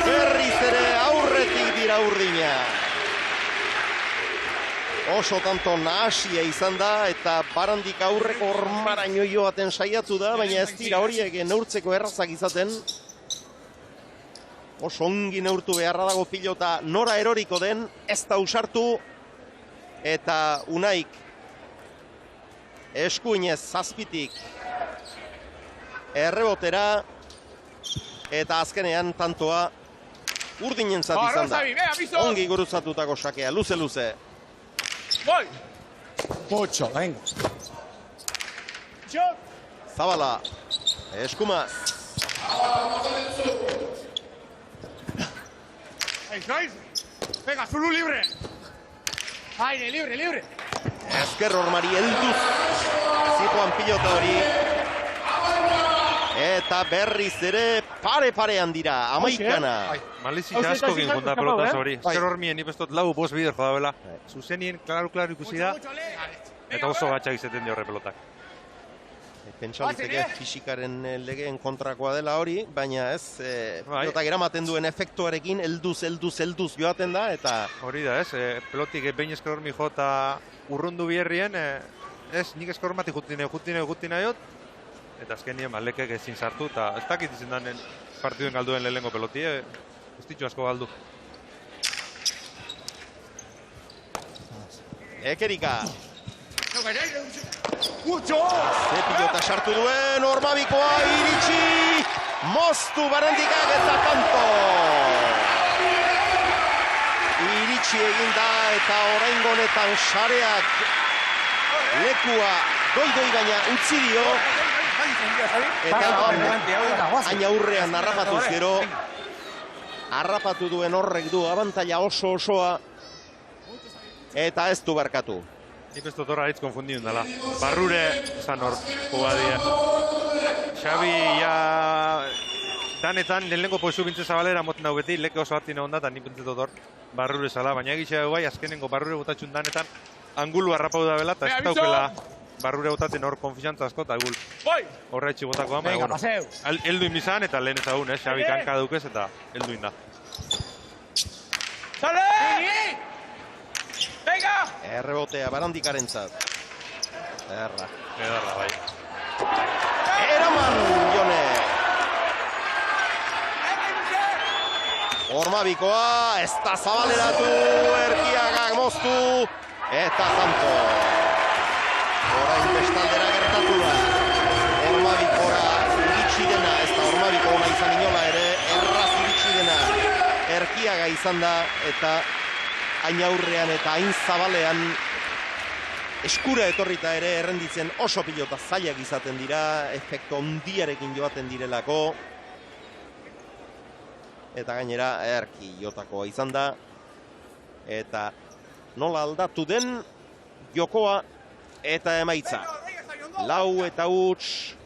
Berriz ere aurretik dira urdina. Oso tanto nahasia izan da eta Barandik aurreko ormaraino joaten saiatu da, baina ez dira horiek neurtzeko errazak izaten. Oso ongi neurtu beharra dago pilota nora eroriko den, ez da usartu. Eta Unaik eskuinez zazpitik errebotera eta azkenean tantoa urdinentzat izan da. Ongi gurutzatutako sakea, luze-luze. Voy. Mucho, venga. Zabala, Eskumaz. Venga, Zulu libre. Aire, libre, libre. Ezker hormari helduz. Zipoan pilota hori. Eta berriz ere pare-parean dira, 11. Malizik asko gin junta pelotaz hori. Ezker hormien nipestot lau bost bider joda bela. Zuzenien, klaro ikusi da. Eta oso gatxak izaten dio horre pelotak. Pentsa liteke fisikaren legeen kontrakoa dela hori, baina ez, pelotak eramaten duen efektuarekin helduz joaten da, eta... Hori da, pelotik behin Ezker hormi jota urrundu bierrien, nik Ezker hormati jutin nahiot, eta azkenien lekek ezin sartu, eta ez dakit izan danen partiduen galduen lehengo peloti, ez ditu asko galdu. Ekerika. Ze pilota sartu duen, Ormabikoa iritsi, moztu Barandikak eta kanpo. Iritsi egin da eta oraingo honetan sareak lekua doi baina utzi dio. Eta hain aurrean harrapatuz gero, harrapatu duen horrek du abantaila osoa eta ez du barkatu. Nik ez dut horra hitz konfundiun dela. Barrure zan hor jugadia. Xabi danetan lehenengo poizu bintze Zabalera moten dau beti, leke oso hartin egon da, eta nik bintzet dut hor Barrure zala. Baina egitxe bai, azkenengo Barrure botatxun danetan angulu harrapau da bela, eta ez daukela Barrure botaten hor konfizantza asko, eta horra etxi botakoa. Helduin bizan, eta lehen ezagun, Xabi kanka dukez, eta helduin da. ¡Sale! ¡Venga! Errebotea Barandikaren zat. Edarra, bai. Eraman, Jone! Ormabikoa, ez da Zabaleratu, Erkiagak moztu, eta kanpo. Orain bestaldera gertatu da. Ormabikora iritsi dena, ez da Ormabiko ona izan inola ere, erraz iritsi dena. Erkiaga izan da, eta hain aurrean eta hain Zabalean eskura etorrita ere errenditzen oso pilota zailak izaten dira, efektu ondiarekin joaten direlako. Eta gainera Erki jotakoa izan da. Eta nola aldatu den jokoa eta emaitza. 4 eta 8,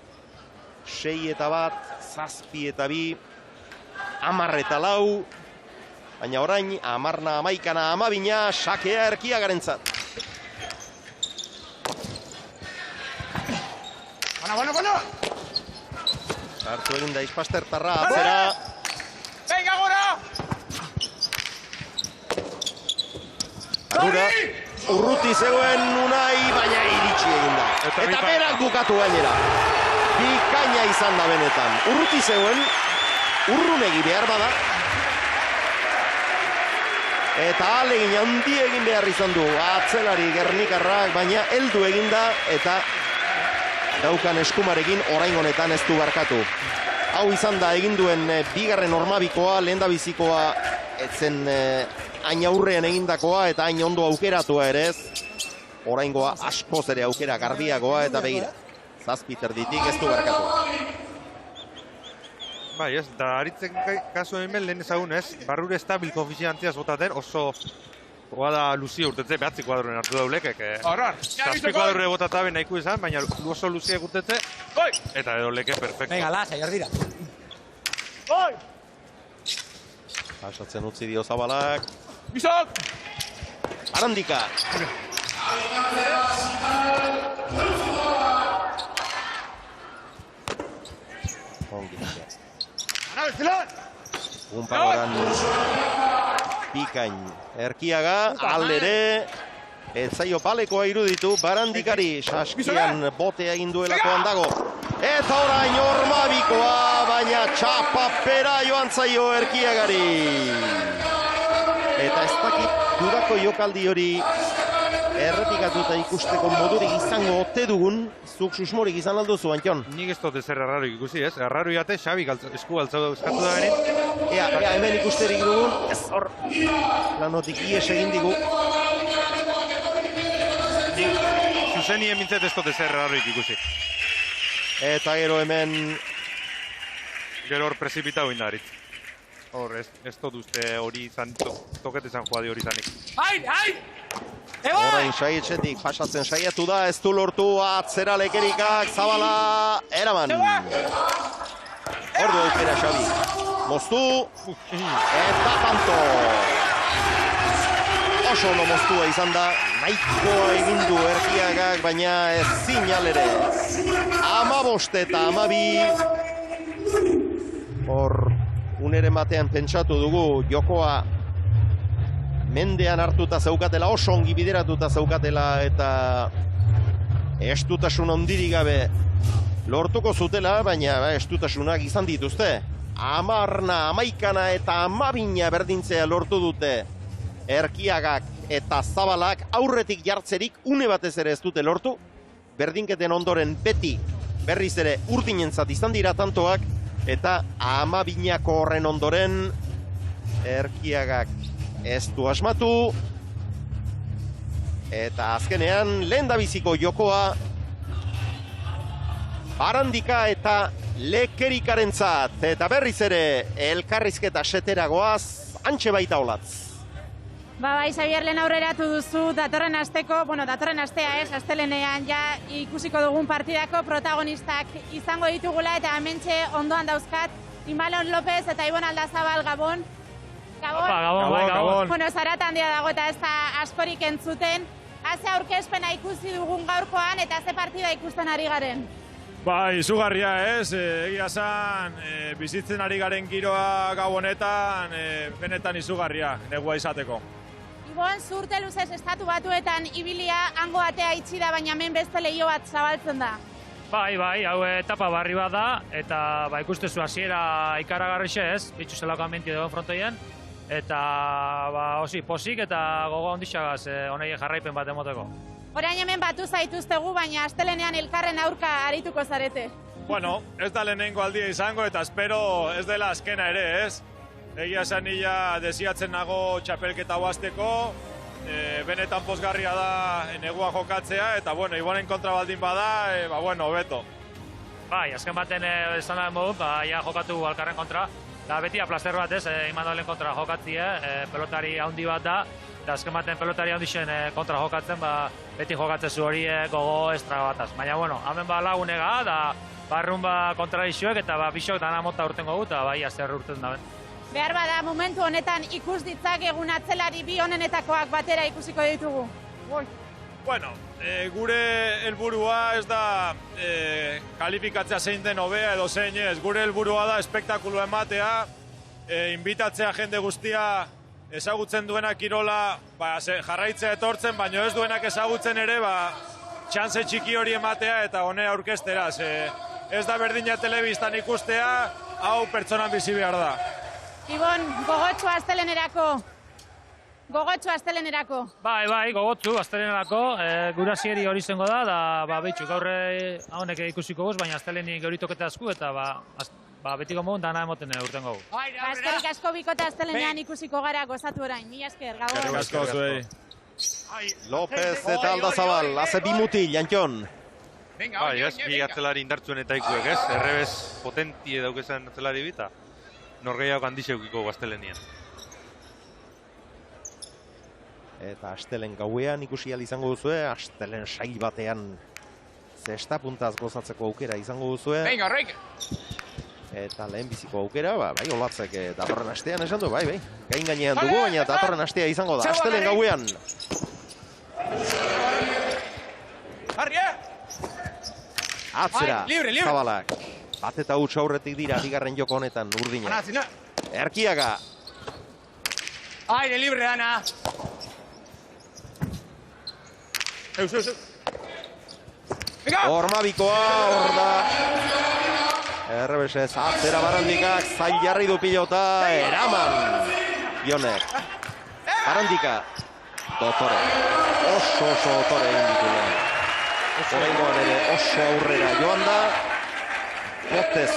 6 eta 1, 7 eta 2, 10 eta 4. Baina orain, 10, 11, 12, sakea Erkiagarentzat. Bueno. Hartu egin da Ispastertarra, atzera. Venga, gora! Arura, urruti zegoen Unai, baina iritsi egin da. Eta berak bukatu gainera. Bikaina izan da benetan. Urruti zegoen, urrunegi behar bada. Eta alegin handi egin behar izan du. Atzelari Gernikarrak, baina heldu egin da eta daukan eskumarekin orain honetan ez du barkatu. Hau izan da egin duen bigarren ormabikoa, lehendabizikoa etzen hain aurrean egindakoa eta hain ondo aukeratua ere ez. Oraingoa askoz ere aukera garbiagoa eta begira. Zazpiter ditik ez du barkatu. Bai, ez, da aritzen kasu hemen lehen ezagun ez, barrure estabil konfiziantziaz botaten oso da Luzia urtetze, behatzi kuadroen hartu daulek, zazpi kuadroen botatabe nahiko izan, baina oso Luzia urtetze, eta edo leke perfecto. Venga, lasa, jardira. Pasatzen utzi dio Zabalak. Bizok! Barandika. Unpagoran Bikain Erkiaga, aldere etzaio palekoa iruditu Barandikari, saskian botea egin duelakoan dago. Eta orain ormabikoa, baina txapapera joan zaio Erkiagari. Eta ez dakit dudako jokaldi hori errepikatuta ikusteko modurik izango ote dugun, zuk susmorik izan alduzu, Antion? Nik ez dut ezer erraroik ikusi, ez? Erraro jate, Xabik esku altzau eskatu da benin. Ea, hemen ikusterik dugun, ez hor, planotik ies egin digu. Zuzenien mintzet ez dut ezer erraroik ikusi. Eta gero hemen... Gero hor prezipitau indarit. Hor, ez dut uste hori izan, tokete izan joadi hori izanik. Orain saietxetik pasatzen saiatu da, ez du lortu atzera lekerikak, Zabala, eraman. Ordu aukera Xabi. Moztu, eta tanto. Oso no moztua izan da, nahikoa egin du Erkiagak, baina ez zinalere. 15 eta 12. Hor, uneren batean pentsatu dugu, jokoa mendean hartuta zaukatela, oso ongi bideratuta zaukatela eta estutasun ondirik gabe lortuko zutela, baina estutasunak izan dituzte. 10, 11 eta 12 berdintzea lortu dute Erkiagak eta Zabalak, aurretik jartzerik une batez ere ez dute lortu. Berdinketen ondoren beti berriz ere urdinentzat izan dira tantoak, eta 12ko horren ondoren Erkiagak ez du asmatu. Eta azkenean lehendabiziko jokoa Barandika eta Lekerikarentzat. Eta berriz ere elkarrizketa seteragoaz, antxe baita olatz. Bai, Xabier, lehen aurreratu duzu, datorren asteko, datorren astea ez, astelenean ja ikusiko dugun partidako protagonistak izango ditugula, eta hementxe ondoan dauzkat Imalon López eta Ibon Aldazabal, Gabon. Gabon. Bueno, zarata handia dago eta ez da askorik entzuten. Haze aurkezpena ikusi dugun gaurkoan eta ze partida ikusten ari garen? Bai, izugarria ez, egia zan, bizitzen ari garen giroa gau honetan, benetan izugarria, negua izateko. Ibon, zurte luzez estatu batuetan ibilia, hango atea itxi da, baina hemen beste lehio bat zabaltzen da. Bai, hau etapa barri bat da, eta ikustezu hasiera ikaragarrixe ez, bitxu zelako ambientio dagoen frontoien, eta osi posik eta gogo ondixagaz honei jarraipen bat emoteko. Orain hemen batu zaituztegu, baina astelenean elkarren aurka arituko zarete. Bueno, ez da lehenengo aldia izango eta espero ez dela azkena ere ez. Egia esan nila desiatzen nago txapelketa huazteko, benetan pozgarria da negua jokatzea, eta Ibonen kontra baldin bada, hobeto. Bai, azken baten esan da modu, ja jokatu alkarren kontra, da beti aplaster bat ez, Imandolen kontra jokatzie, pelotari handi bat da, eta azken baten pelotari handixen kontra jokatzen, beti jokatzezu hori gogo estraga bataz. Baina, hemen lagunega, da barrun kontradizioek eta bisok dana mota urtengo gu, eta bai, azer urten da ben. Behar bada momentu honetan ikus ditzakegun atzelari bi onenetakoak batera ikusiko ditugu. Bueno, gure helburua ez da kalifikatzea zein den hobea edo zein ez. Gure helburua da espektakulua ematea, inbitatzea jende guztia ezagutzen duena kirola jarraitzea etortzen, baina ez duenak ezagutzen ere txantze txiki hori ematea eta honea aurkeztera. Ez da berdina telebistan ikustea, hau pertsonan bizi behar da. Ibon, gogotxo astelenerako. Bai, gogotsu astelenerako. Gura zieri hori zengo da behitxu, gaur honek ikusiko guz, baina astelenik euritoketa asku eta betiko mogun dana emoten urten gogu. Eskerrik asko bikote astelenean ikusiko gara gozatu orain. Mila esker, gabon. Eskerrik asko zuei. López eta Aldazabal, haze bimuti, Jantxon. Bai, ez, bi atzelari indartzuen eta ikuek, ez? Errebez potentie daukezan atzelari bita. Norgeiak handizeukiko gaztelenien. Eta astelen gauean ikusi izango duzue, astelen sai batean zesta puntaz gozatzeko aukera izango duzue. Venga, horreik! Eta lehen biziko aukera, bai, olatzek datorren astean esan du, bai. Gain gainean dugu, baina datorren astea izango da, astelen gauean. Atzera, Zabalak. Bat eta huts aurretik dira, bigarren joko honetan, Urdina. Erkiaga. Aire libre, Ana. Ormabikoa, hor da. Errebesez, atzera Barandikak, zail jarri du pilota, eraman. Jonek. Barandika. Dotore. Oso dotore egin ditu. Horrengoan ere oso aurrera joan da. Botez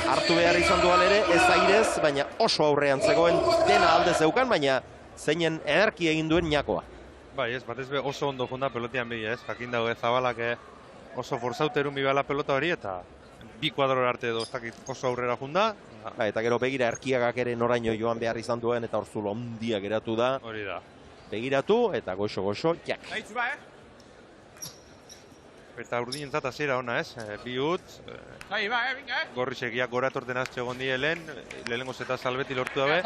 hartu behar izan duan ere, ez airez, baina oso aurrean zegoen dena alde zeukan, baina zeinen ederki egin duen Ñakoa. Bai, ez, batez be oso ondo junda pelotian behi, ez? Jakin dago Zabalak oso forzauterun bibala pelota hori, eta bi kuadrora arte edo oso aurrera junda. Eta gero begira Erkiagak ere noraino joan behar izan duen, eta orzulo ondia geratu da. Hori da. Begiratu, eta goxo, jak. Eta Urdinentzat hasiera ona, ez? Bi utz, Gorrixekiak gora etorten azte egon die lehenengo zeta salbeti lortu dabe.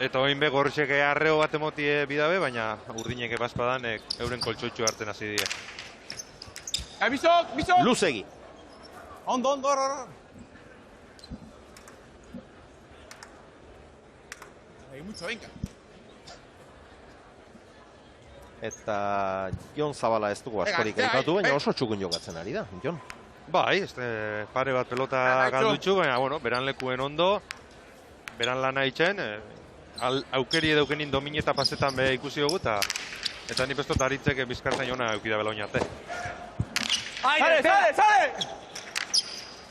Eta oin be, Gorrixek arreo bat emotie bidabe, baina Urdinek ebazpadan euren koltsoitxu hartzen hasi die. Bizok! Luzegi. Ondo, hor. Mucho, venga. Eta Jon Zabala ez dugu askorik aipatu, baina oso txukun jokatzen ari da, Jon. Bai, pare bat pelota galdutxu, baina, beran lekuen ondo, beran lana itxen, aukeri edaukenin domine eta pasetan be ikusi dugu, eta ni pestot aritzek bizkartzen jona eukida bela oinarte. ¡Sale!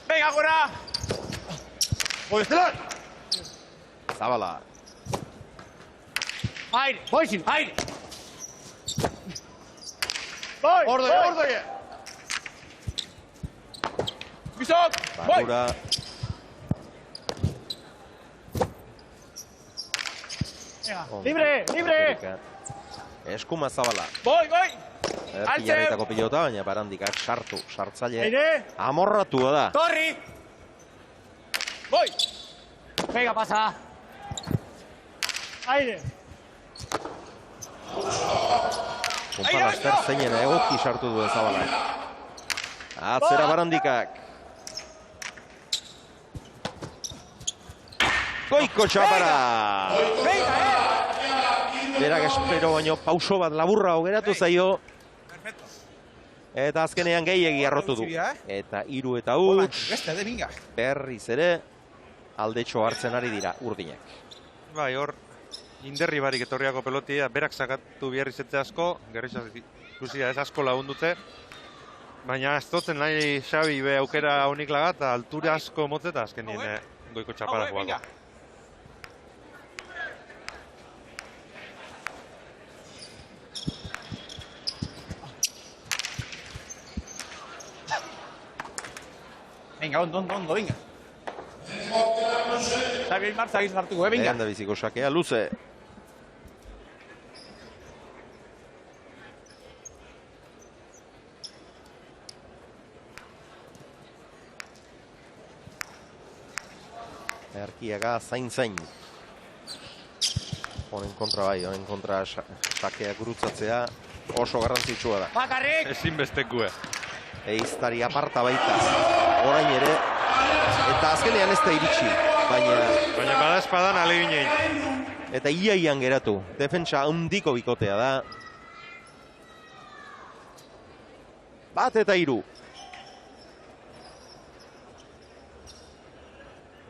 ¡Venga, gora! Zabala. ¡Aire! ¡Boisin! ¡Aire! ¡Ordoia! ¡Bizok! Barura. ¡Libre! Eskuma Zabala. ¡Voy! Pilarritako pilota, baina Barandikak sartzaile amorratua da. ¡Torri! ¡Voy! ¡Venga, pasa! ¡Aire! Konparaster zeinen egoki sartu du Zabala. Atzera Barandikak. Goiko txapara! Berak espero baino pauso bat laburra geratu zaio. Eta azkenean gehiegi arrotu du. Eta 3 eta huts. Berriz ere aldetxo hartzen ari dira Urdinek. Bai, hor Inderri barik etorriako pelotia, berak sakatu biarrizetze asko, gerrixaz ikusia ez asko lagundutze. Baina ez dutzen nahi Xabi be aukera honik lagat, eta altura asko motzeta azkenien goiko txapara joako. Venga, ondo, venga. Xabi Martza giz hartuko, venga. Lehen da biziko sakea, luze. Erkiaga zain. Honen kontra bai, honen kontra sakea gurutzatzea oso garrantzitsua da. Bakarrik! Ezinbestekue. Eiztari aparta baita, orain ere, eta azkenean ez da iritsi, baina bada espadan aleginein. Eta iaian geratu, defentsa handiko bikotea da. Bat eta 3.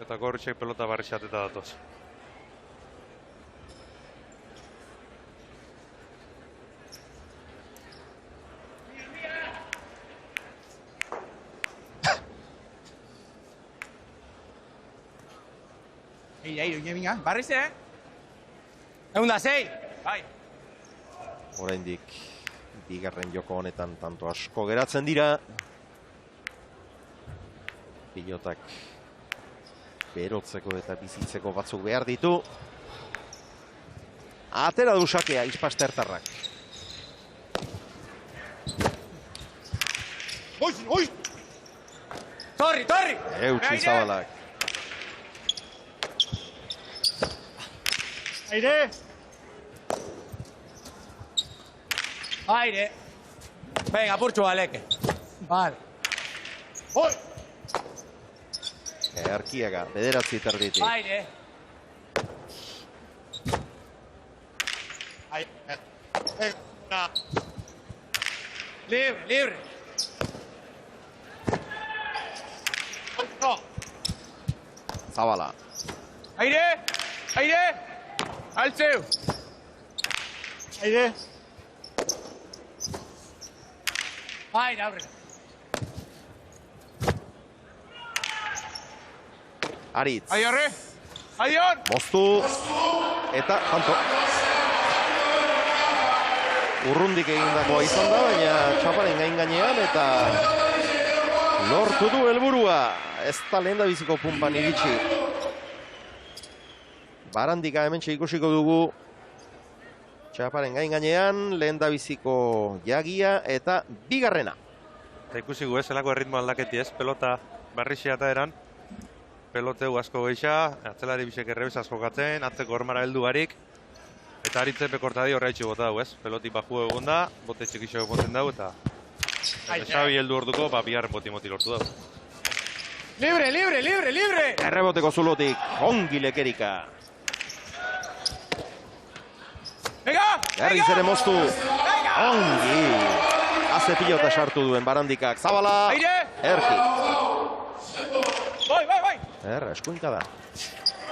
Eta Gorritxek pelota barrixateta datoz. Venga, barriz, Egun da, 6! Bai. Oraindik bigarren joko honetan tanto asko geratzen dira. Pilotak berotzeko eta bizitzeko batzuk behar ditu. Atera du sakea Ispastertarrak. Oi! Torri! Eutsi Zabalak. Aire! Venga, apurtxo baleke. Vale. Oi! Erkiaga, 9 terditik. Aire! Libre! Zabala. Aire! Altzeu! Aire! Aurrera. Aritz. Adior! Moztu. Eta janto. Urrundik egindakoa izan da, baina txaparen gainean eta lortu du helburua. Ez da lehendabiziko punpan iritsi. Barandika hementxe ikusiko dugu txaparen gainean, lehendabiziko jagia eta bigarrena. Eta ikusigu zelako erritmo aldaketi ez, pelota barrixia eta eran. Peloteu asko geixa, atzelari bisek errebesaz jokatzen, atzeko hormara heldu barik. Eta Aritzen pekortadi horreitxu bota dugu ez. Peloti baju egon da, bote txikixo egoten dugu eta Xabi heldu orduko, bigarren boti lortu dugu. Libre! Erreboteko zulotik, ongi lekerika. Berriz ere moztu. Ongi. Haze pilota sartu duen Barandikak. Zabala. Erki. Bai. Eskuinka da.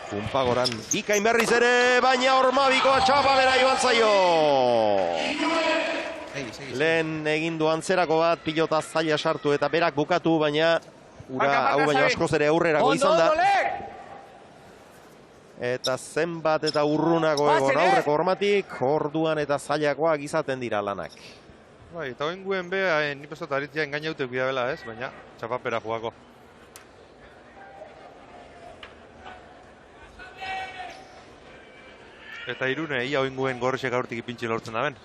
Pumpagoran bikain berriz ere, baina Ormabikoa txapalera joan zaio. Lehen egindu antzerako bat, pilota zaila sartu eta berak bukatu, baina hau baina askoz ere aurrerako izan da. Eta zenbat eta urrunago egon aurreko hormatik, orduan eta zailakoak izaten dira lanak. Bai, eta hoen guen beha, ni pesot aritzia engainautek bida bela ez, baina txapapera jugako. Eta Irune, ia hoen guen Gorritxek aurtik ipintxe lortzen da ben.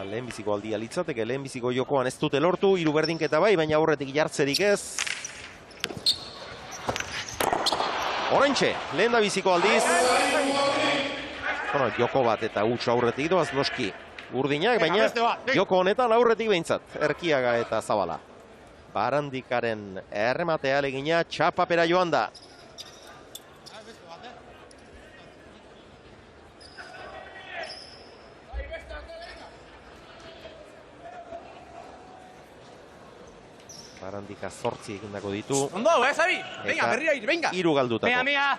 Lehenbiziko aldia litzateke, lehenbiziko jokoan ez dute lortu, 3 berdinketa bai, baina aurretik jartzerik ez. Oraintxe, lehen da biziko aldiz. Joko bat eta huts aurretik doaz noski urdinak, baina joko honetan aurretik behintzat. Erkiaga eta Zabala. Barandikaren errematea alegina txapapera joan da. Barandika 8 egindako ditu. Ondo, Zabi! Venga, berrira ir, venga! 3 galdutako. Mea!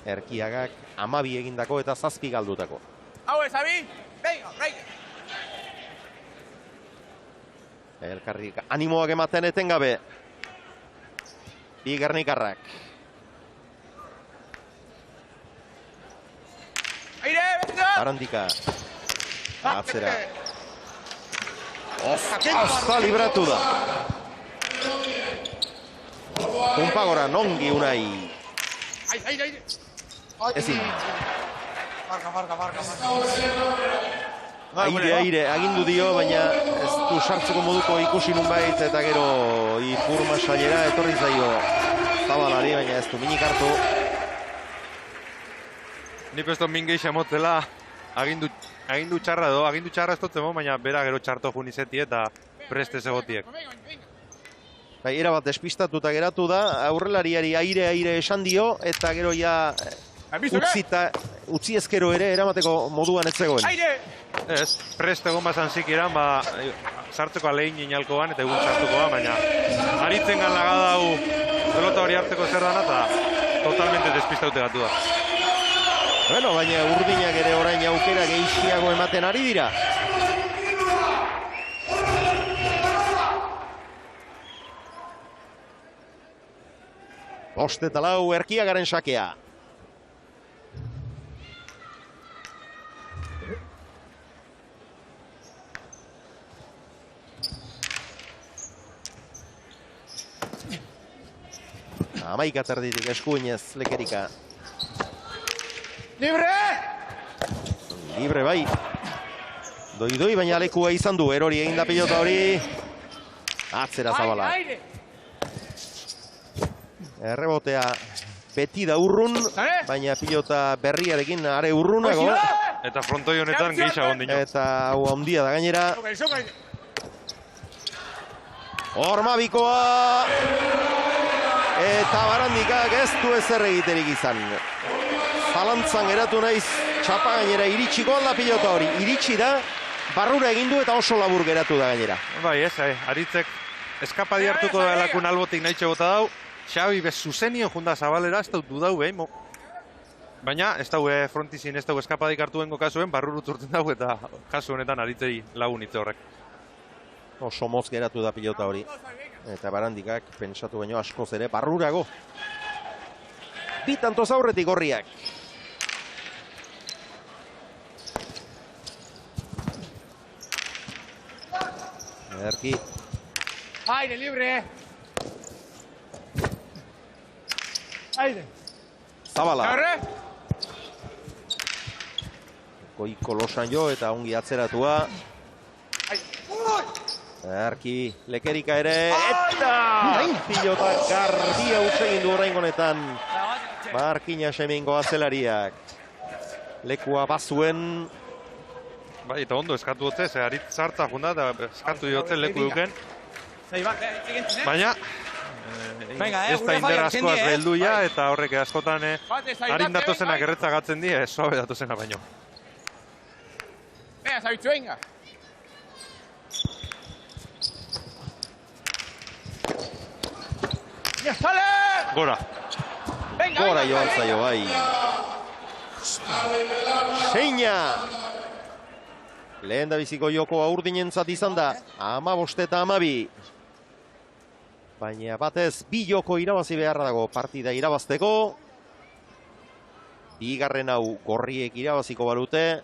Erkiagak 12 egindako eta 7 galdutako. Hau, Zabi! Venga, venga! Elkarrik animoak ematen etengabe. Bigarnikarrak. Aire, venga! Barandika. Atzera. Osta libratu da. Pumpagora nongi unai. Ezin. Aire, agindu dio, baina ez du sartzeko moduko ikusi nunbait eta gero ipurma sailera etorri zaio Zabalari, baina ez du minik hartu. Ni pesto min geixa motzela agindu txarra edo, agindu txarra ez dutzen, baina bera gero txarto jun izeti eta preste egotiek. Bai, erabat despistatuta geratu da, aurrelariari aire esan dio, eta gero ja utzi ezkero ere eramateko moduan ez zegoen. Ez, preste egon bazan zikiran, sartzeko alein inalkoan eta egun sartukoa, baina aritzen gan lagadau pelota hori hartzeko zer dana eta totalmente despistaute gatu da. Bueno, baina urdinak ere orain aukera gehiago ematen ari dira. Bost eta lau Erkiagaren sakea. Amaika terditik eskuinez Lekerika. Libre bai. Doi, baina lekua izan du. Erori egin da pilota hori. Atzera Zabala. Errebotea beti da urrun, baina pilota berriarekin are urrunago. Eta frontoi honetan gehiago ondino. Eta hau handia da gainera. Ormabikoa. Eta Barandikak ez du ezer egiterik izan. Zalantzan geratu naiz, txapa gainera iritsiko alda pilota hori. Iritsi da, barrura egin du eta oso labur geratu da gainera. Bai, ez, Aritzek eskapadi hartuko da elakun albotik nahitxe bota dau. Xabi bez zuzenien junda Zabalera, ez dut dau behin. Baina, ez dau frontizien, ez dau eskapadik hartuengo kasuen, barrurut urten dau eta kasu honetan Aritzei lagun hitze horrek. Oso motz geratu da pilota hori. Eta Barandikak pentsatu baino askoz ere barrurago. Bi tantoz aurretik gorriak. Erki. Aire, libre. Aire. Zabala. Goiko losan jo eta ongi atzeratua. Erki, Lekerika ere, eta pilota gardia utsegin du orain honetan. Markina semingo azelariak. Lekua bazuen. Bai, eta ondo eskatu dute, ze Aritz zartza junda eta eskatu dioten leku duken. Baina, ez da indera askoaz belduia eta horrek askotan harin datozenak erretzagatzen die, suabe datozena baino. Venga, Zabitzu, venga. Gora. Gora joan zaio bai. Seina. Lehen da biziko jokoa urdinentzat izan da. 15 eta 12. Baina batez bi joko irabazi beharra dago partida irabazteko. Bigarren hau gorriek irabaziko balute.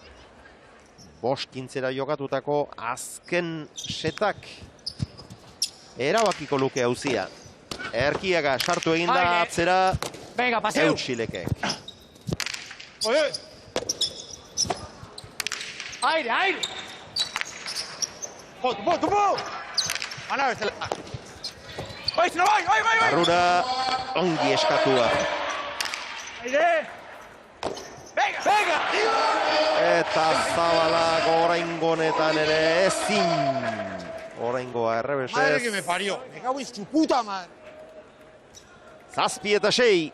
Boskintzera jokatutako azken setak erabakiko luke hauzia. Erkiaga sartu egin da atzera Eutxilekek. Aire, aire! Tupo! Ana bezala. Bai! Barrura ongi eskatua. Aire! Venga! Eta Zabala oraingo honetan ere ezin. Oraingoa errebesez. Madre que me parió. Me cago en su puta madre. 7 eta 6.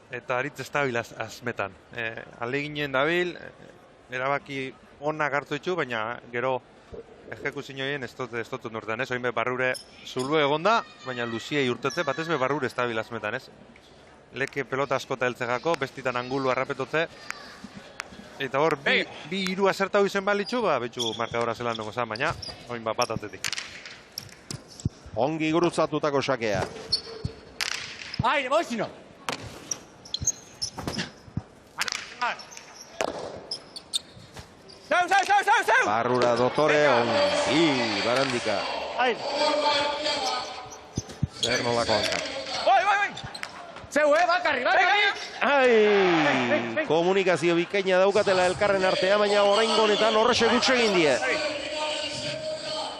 Eta Aritz estabil azmetan. Aleginen dabil, erabaki onak hartu ditu, baina gero ejekuzioen ez dut nortan, ez? Oin be barrure zulue egonda, baina luziei urtetze, batez be barrure estabil azmetan, ez? Leke pelota askota heltzegako, bestitan angulu arrapetotze. Eta hor, bi hiru azertau izen balitzu, betxu markadora zelan dugu zan, baina oin bat atzetik. Ongi gurutzatutako sakea. Aire, boixino! Zeu! Barrura dotore, ongi, Barandika. Aire! Zer nolako hanka. Bai! Zeu, bakarri! Ai! Komunikazio bikaina daukatela elkarren artea, baina oraingo honetan horrexek utxe egin die.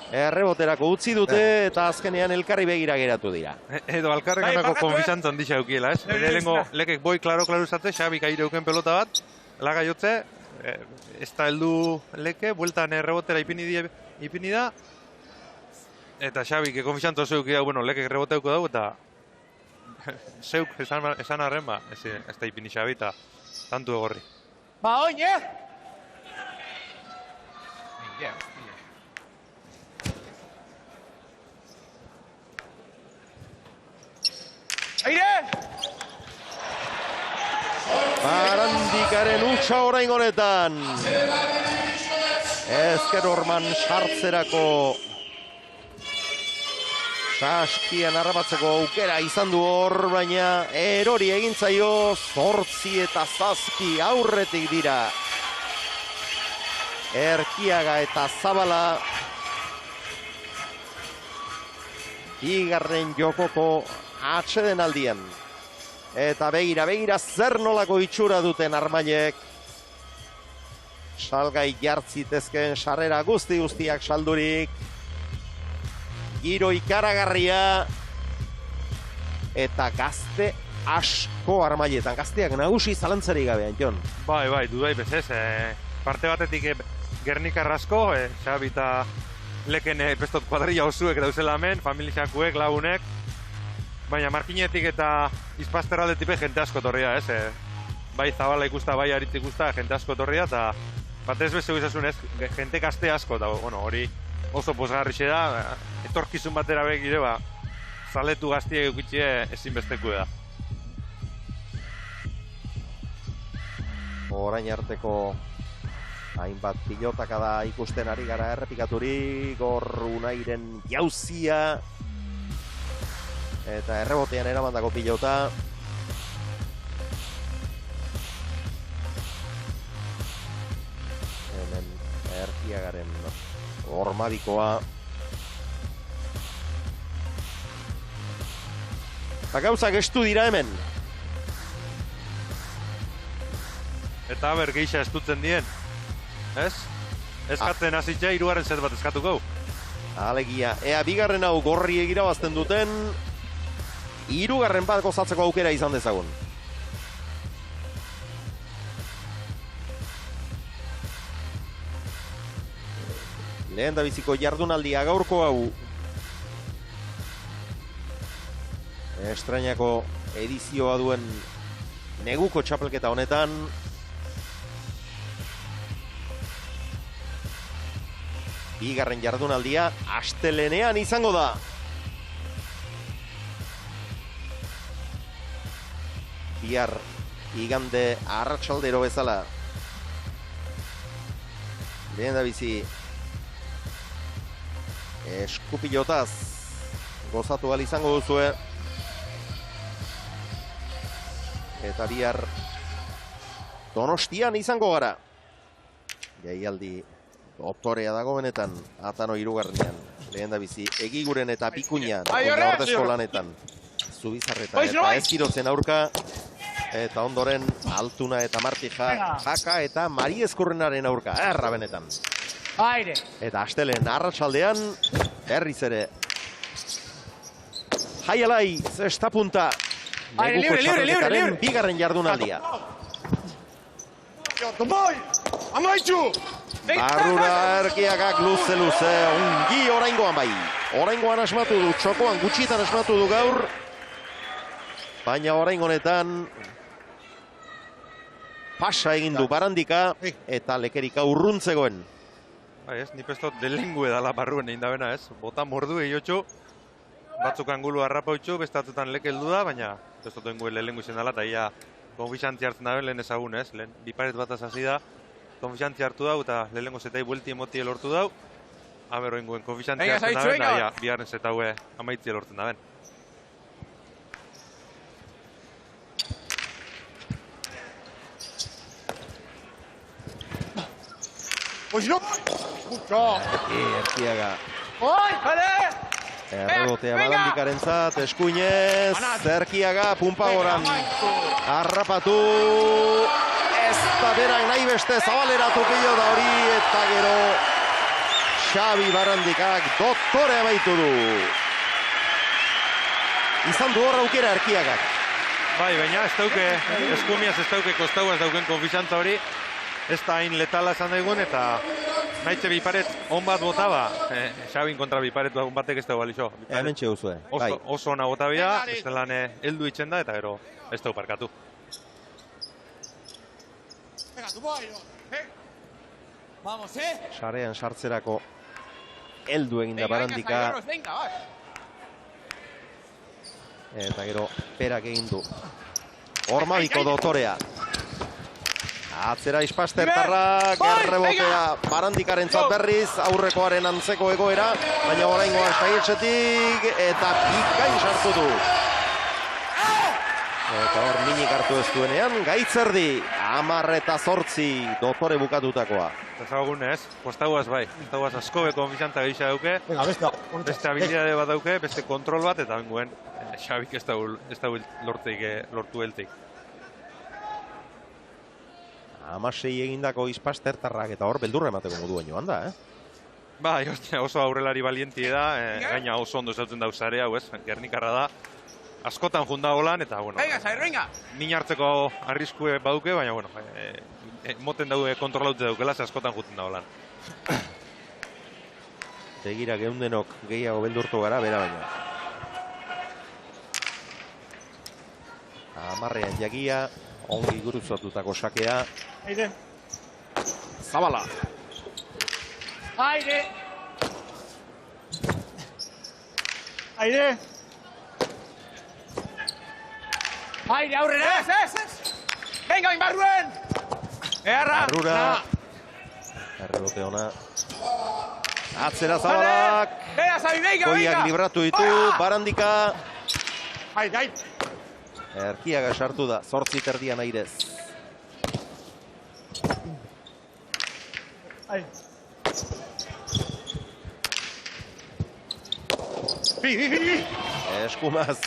erreboterako utzi dute eta azkenean elkarri begira geratu dira. Edo alkarreganako konfizantzan dixa eukiela, ez? Lehenengo lekek boi klaro izate, Xabik aire euken pelota bat, laga jotze, ez da heldu leke, bueltan errebotera ipini da, eta Xabik konfizantzo zeuk da, bueno, lekek erreboteuko dugu, eta zeuk esan arren, ba, ez da ipini Xabi, eta tantu egorri. Ba, oin, Aire! Barandikaren utxa orain honetan. Ezker Orman sartzerako saskian harrapatzeko aukera izan du hor, baina erori egin zaio 8 eta 7 aurretik dira. Erkiaga eta Zabala bigarren jokoko atxeden aldian. Eta begira zer nolako itxura duten Armailek. Salgai jartzitezken sarrera guztiak saldurik. Giro ikaragarria. Eta gazte asko Armailetan. Gazteak nagusi zalantzarik gabean, Jon. Bai, dudai bezez. Parte batetik Gernikar asko, Xabi eta leken pestot kuadrilla osuek dauzela hemen, familixakuek, lagunek. Baina Markinetik eta Izpasterraldetik jente asko torria, ez? Bai Zabala ikusta, bai Aritz ikusta, jente asko torria, eta batez bezu izazun, ez? Jente gazte asko, eta bueno, hori oso pozgarrixe da, etorkizun batera begire, ba, zaletu gaztiek eukitxe ezinbesteku da. Orain arteko hainbat pilotaka da ikusten ari gara errepikaturik, hor Unairen jauzia, eta errebotean eramandako pilota. Hemen Erkiagaren hormabikoa. Eta gauzak estu dira hemen. Eta ber geixa estutzen dien, ez? Eskatzen hasitza, 3. set bat eskatuko. Alegia, ea bigarren hau gorri egirabazten duten, 3. bat gozatzeko aukera izan dezagun. Lehen da biziko jardunaldia gaurko hau. Estrainako edizioa duen neguko txapelketa honetan. Bigarren jardunaldia astelenean izango da. Bihar igande arratsaldero bezala. Lehen da bizi eskupilotaz gozatu ahal izango duzue. Eta bihar Donostian izango gara. Jaialdi doktorea dago benetan, Atano 3. Lehen da bizi Egiguren eta Pikuña ordezko lanetan. Zubizarreta eta Ezkirotzen aurka. Eta ondoren Altuna eta Martija, Jaka eta Mari Ezkurrenaren aurka. Erra benetan. Aire. Eta astelen arratsaldean berriz ere Jaialai zestapunta. Libre. Bigarren jardunaldia. Amaitxu! Barrura Erkiagak luze, ongi oraingoan bai. Oraingoan asmatu du, txokoan gutxitan asmatu du gaur. Baina orain honetan pasa egin du Barandika eta Lekerika urruntzegoen. Bai ez, nipestot delengue dala barruen egin da bena ez. Bota mordu egiotxo, batzuk angulu harrapautxo, bestatutan Leke heldu da, baina bestoten guen lehengu izen dela, eta ia konfixantzi hartzen da lehen ezagun ez. Lehen biparet bat azasi da, konfixantzi hartu dau, eta lehengo zetai buelti emoti elortu dau. Haber guen konfixantzi hartzen da ben, eta biharren zetaue amaitzi elortzen da ben. Erkiaga. Oi, Errebotea Barandikaren zat, eskuinez, Erkiaga, punpagoran, harrapatu, ez da berak nahi beste zabaleratu pilota hori, eta gero Xabi Barandikak doktore amaitu du. Izan du horra aukera Erkiagak. Bai, baina ez dauke, eskumiaz ez dauke kostauaz dauken konfizantza hori, ez da hain letala esan daigun, eta nahitze biparet on bat botaba, Xabin kontra biparet batek ez dago balixo. Hemen txeguzue, bai. Oso ona bota bia, ez delan heldu itzen da, eta gero ez dago parkatu. Vamos, Sarean sartzerako heldu egin da Barandika. Eta gero perak egin du. Hormabiko dotorea. Atzera Ispastertarra, gerrebotea Barandikaren berriz, aurrekoaren antzeko egoera, baina oraingoan saietxetik eta bikain sartu du. Eta hor minik hartu ez duenean, Gaitzerdi, 10-8 dotore bukatutakoa. Ezagun ez, postauaz bai, postauaz askobe konfizantza gehisa dauke, beste habilidade bat dauke, beste kontrol bat, eta benguen Xabik ez da lortu heltik. 16 egindako Ispastertarrak eta hor beldurra emateko moduen joan da, Bai, oso aurrelari balientie da, gaina oso ondo zautzen dauz zare hau ez, Gernikarra da. Askotan junda holan, eta, bueno, min hartzeko arriskue baduke, baina, bueno, moten daude kontrolaute daukela, ze askotan juten da holan. Begira geundenok gehiago beldurtu gara, bera baina. Amarrean jagia, ongi guruzatutako sakea. Aire. Zabala. Aire. Aire. Aire, aurrera! Ez! Venga, inbarruen! Eharra! Barrura. Errebote ona. Atzera Zabalak. Goiak libratu ditu, Barandika. Aire. Erkiaga sartu da, 8 terdian airez. Eskumaz.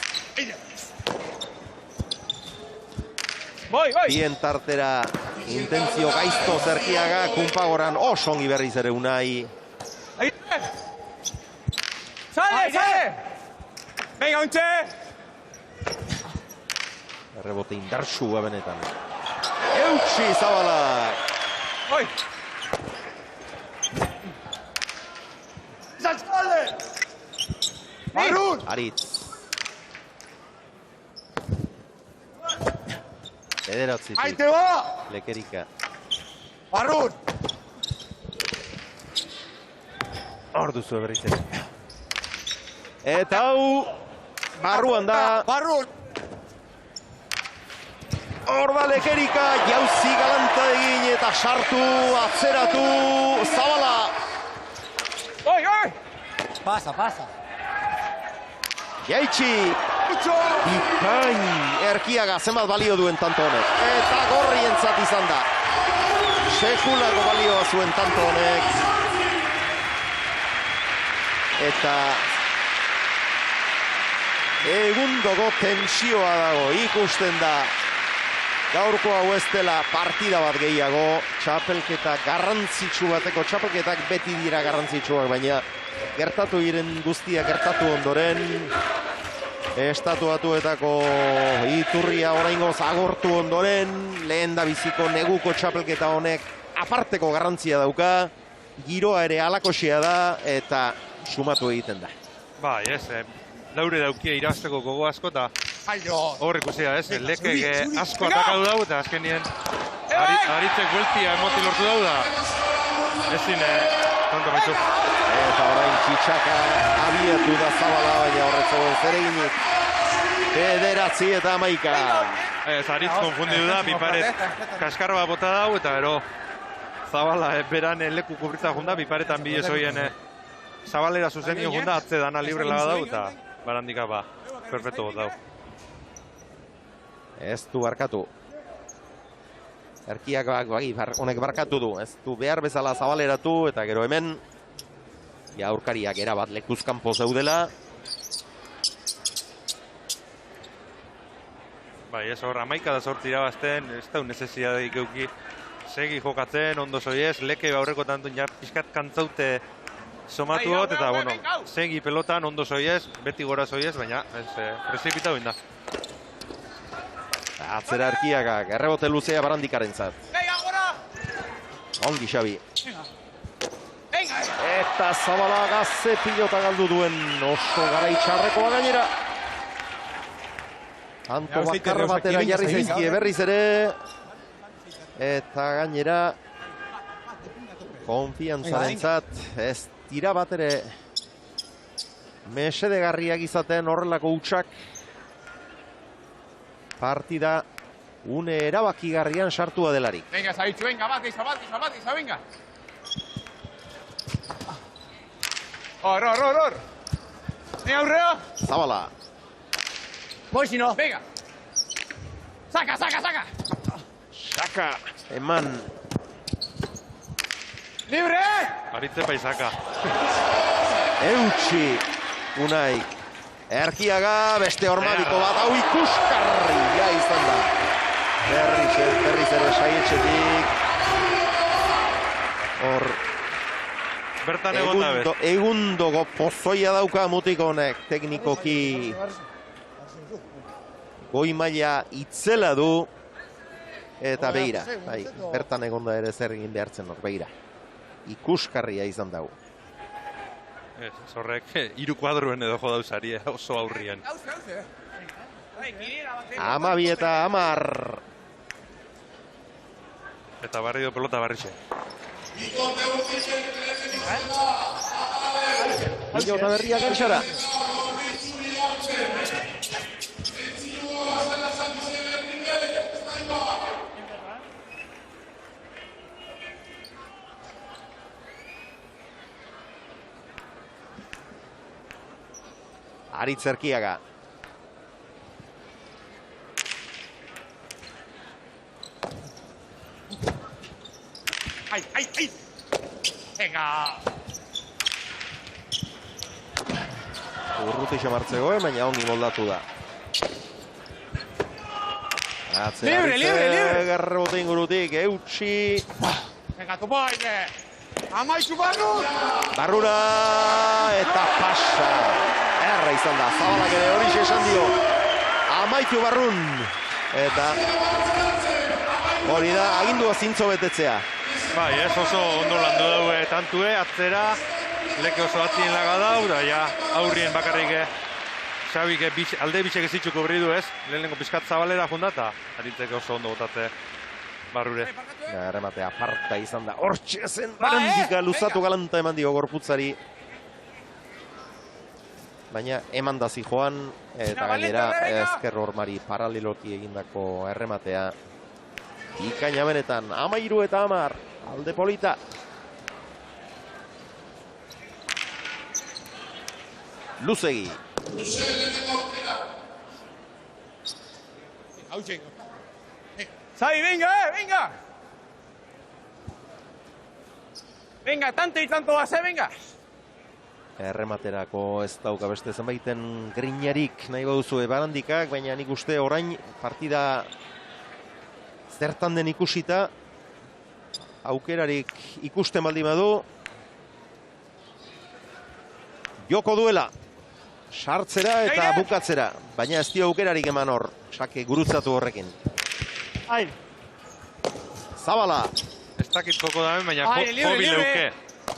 Bien tartera, intentzio gaizto Erkiaga, Kunpagoran oso ongi berriz ere Unai. Sale! Venga, ontxe! Errebote indartsua benetan. Eutsi Zabalak. Oi! Zaltzalde! Barrun! Aritz. Bederatzitik. Aite ba! Lekerika. Barrun! Hor duzu berriz ere. Eta hau, barruan da. Barrun! Hor da Lekerika, jauzi galanta egin eta sartu, atzeratu, Zabala. Oi! Pasa. Jaitsi. Bikain Erkiaga zenbat balio duen tanto honek. Eta gorrientzat izan da. Sekulako balioa zuen tanto honek. Eta egundogo tensioa dago, ikusten da. Gaurko hau ez dela partida bat gehiago, txapelketa garrantzitsu bateko, txapelketak beti dira garrantzitsuak, baina gertatu diren guztia gertatu ondoren, Estatu Batuetako iturria oraingoz agortu ondoren, lehen da biziko neguko txapelketa honek aparteko garrantzia dauka, giroa ere halakoxea da eta sumatu egiten da. Bai, ez, laure daukia irabazteko gogo asko eta hor ikusia, ez, Lekek asko atakatu dau eta azkenien Aritzek bueltia emoti lortu dau da. Ezin, tonto baitu. Eta orain txitxaka abiatu da Zabala, baina horretzagoen zer eginik. 9-11. Ez, Aritz konfundidu da, biparet kaskarba bota dau eta ero Zabala beran leku kubrita junda, biparetan bi ezoien Zabalera zuzenio junda, atze dana libre laga dau eta Barandika ba, perfecto bot dau. Ez du barkatu. Erkiak honek barkatu du, ez du behar bezala Zabaleratu eta gero hemen aurkariak erabat lekuzkanpo zeudela. Bai, ez hor, 11-8 irabazten, ez da necesidade ikeuki segi jokatzen, ondo zoiez, Leke aurreko tantun pixkat kantzaute somatu hot, eta, bueno, segi pelotan ondo zoiez, beti gora zoiez, baina, prezipitatu inda. Atzera Erkiagak, errebote luzea Barandikaren zat. Ongi, Xabi. Eta Zabala Gazze pilota galdu duen oso garaitxarrekoa gainera. Tanto bakar batera jarri zaizkie berriz ere. Eta gainera konfiantzaren zat, ez dira bat ere mesedegarriak izaten horrelako hutsak. Partida une erabakigarrian sartua delarik. Venga, Sabitxu, venga, bate, venga. Hor. Venga, aurrera. Zabala. Voy si no. Venga. Saca. Saka, eman. Libre! Aritze paisaka. Eutxi, Unai. Erkiaga, beste hormadiko bat, hau ikuskarria izan da. Berriz ere saietxetik. Hor. Bertan egon da bez. Egundogo pozoia dauka mutiko honek, teknikoki. Goi maila itzela du. Eta beira, bertan egon da ere zer egin behartzen hor, beira. Ikuskarria izan dago. Zorrek, 3 kuadruen edo jodauzari, oso aurrien. 12 eta 10. Eta barri do pelota barrixe. Pilota berria ganxara. Aritz Erkiaga. Ai. Venga. Urruti xamartzegoen, baina ongi moldatu da. Libre. Garrote ingurutik, eutxi. Venga, tu baile. Amaitu Barrun. Barrura eta pasa. Erra izan da, Zabalak ere hori esan dio. Amaitu Barrun. Eta hori da, agindua zintzo betetzea. Bai, ez oso ondo landu daue tantue, atzera, leke oso atzien laga dau, da ja, aurrien bakarrik Xabik alde bitxek ezitxuko berri du ez, lehenengo pizkat Zabalera fundata, aritzeke oso ondo botatze Barrure. Errematea aparta izan da, hortxe zen Barandika luzatu galanta eman dio gorputzari. Baina eman da zijoan, eta gainera ezker hormari paraleloki egindako errematea. Ikaina benetan, 13 eta 10, alde polita. Luzegi. Xavi, venga. Venga, tanto y tanto va a ser, venga. Errematerako ez dauka beste zenbaiten grinarik nahi baduzu Barandikak, baina nik uste orain partida zertan den ikusita, aukerarik ikusten baldin badu, joko duela, sartzera eta bukatzera, baina ez dio aukerarik eman hor, sake gurutzatu horrekin. Zabala. Ez dakit koko damen, baina hobi leuke.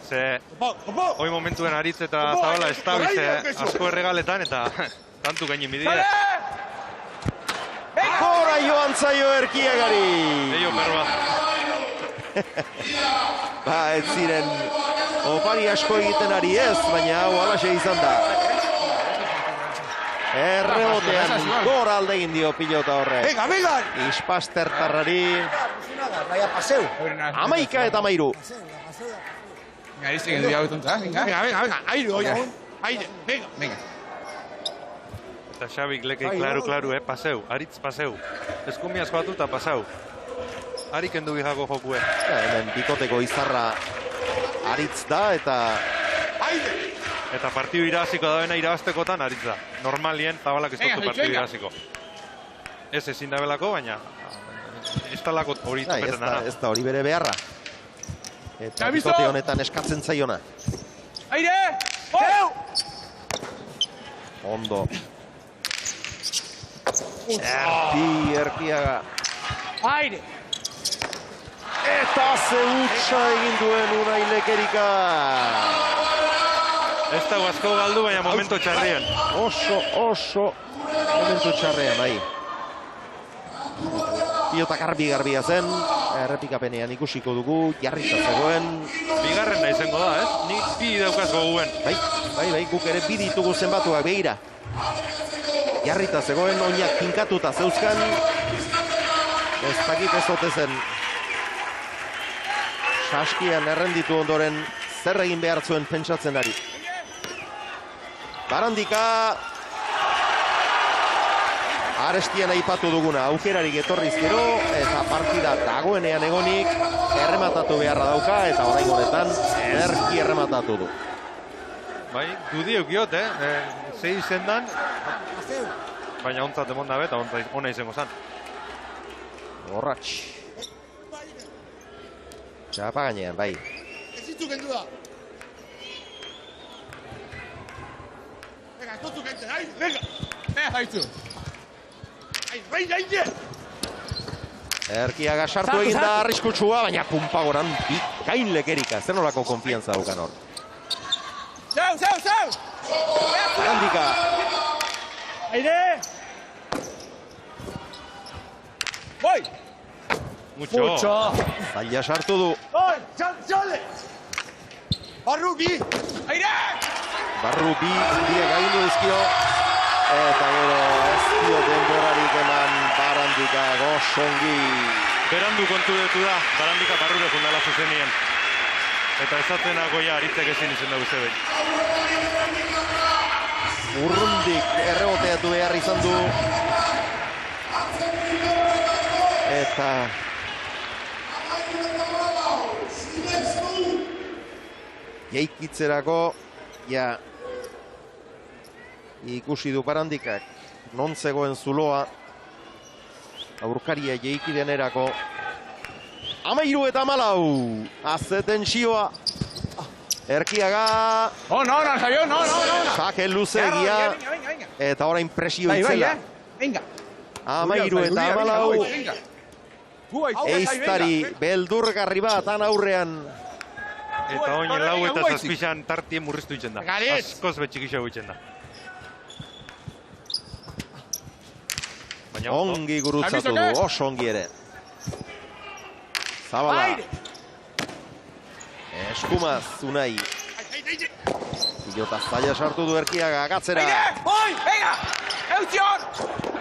Ze, hoi momentuen Aritz eta Zabala ez da bize asko erregaletan eta tantu gainin bidire. Hora joan zaio Erkiagari. Eio perba. Ba, ez ziren opari asko egiten ari ez, baina hau alaxe izan da. Errebotean gora alde egin dio pilota horre. Venga. Ispastertarrari. Vaya paseu. 11 eta 13. Venga. Aire. Venga. Eta Xabik leke klaru, paseu, Aritz paseu. Eskumiaz batu eta paseu. Arik endu bihako jokue. Hemen bikoteko izarra Aritz da eta... Eta partidu irabaziko da irabaztekotan Aritz da. Normalien Zabalak ez dutu partidu irabaziko. Ez ezin da belako, baina... Ez talako hori topeten dana. Ez da hori bere beharra. Eta bikote honetan eskatzen zaiona. Aire! Ondo. Erkiaga. Aire! Eta zehutsa egin duen Unai Lekerika. Ez dago asko galdu, baina momento txarrean. Oso momento txarrean, bai. Pilota garbi-garbia zen, errepikapenean ikusiko dugu, jarrita zegoen. Bigarren da izango da, ez? Nik bi daukaz goguen. Bai, guk ere bi ditugu zenbatuak begira. Jarrita zegoen, oinak kinkatuta zeuzkan. Ez dakit ez ote zen. Saskian errenditu ondoren zer egin behar zuen pentsatzen ari. Barandika arestian aipatu duguna, aukerarik etorriz gero eta partida dagoenean egonik errematatu beharra dauka eta orain honetan erki errematatu du. Bai, dudi eukiot, zei zendan, baina ontzat emon dabe eta ona izango zan. Horratx. Txapa gainean, bai. Ez ditu gendu da. Venga, estotu gente, venga. Venga, zaitu. Venga. Erkiaga sartu egin da arriskutsua, baina Pumpagoran bikain Lekerika. Zer nolako konfiantza daukan hor. Zeu! Barandika. Aire! Boi! Mucho. Zaila sartu du. Txale! Barru bi! Aire! Barru biek gaindu dizkio. Eta gero ez dio denborarik eman Barandika gosongi. Berandu kontu detu da, Barandika barrure fundala zuzenien. Eta ezatenako ja aritzek ezin izen dugu zebein. Urrundik erreboteatu behar izan du. Eta jaikitzerako, ja, ikusi du Barandikak non zegoen zuloa, aurkaria jaiki denerako. 13-14, azeten txioa. Erkiaga. No, Javier, no. Sake luzegia. Eta orain presio itzela. Venga. 13-14. Eiztari beldurgarri bat aurrean. Eta oin lau eta zazpixan tartien murriztu itzen da. Askoz betxikixo itzen da. Ongi gurutzatu du, oso ongi ere. Zabala. Eskumaz, Unai. Pilota zaila sartu du Erkiaga, gatzera. Venga! Eutzion!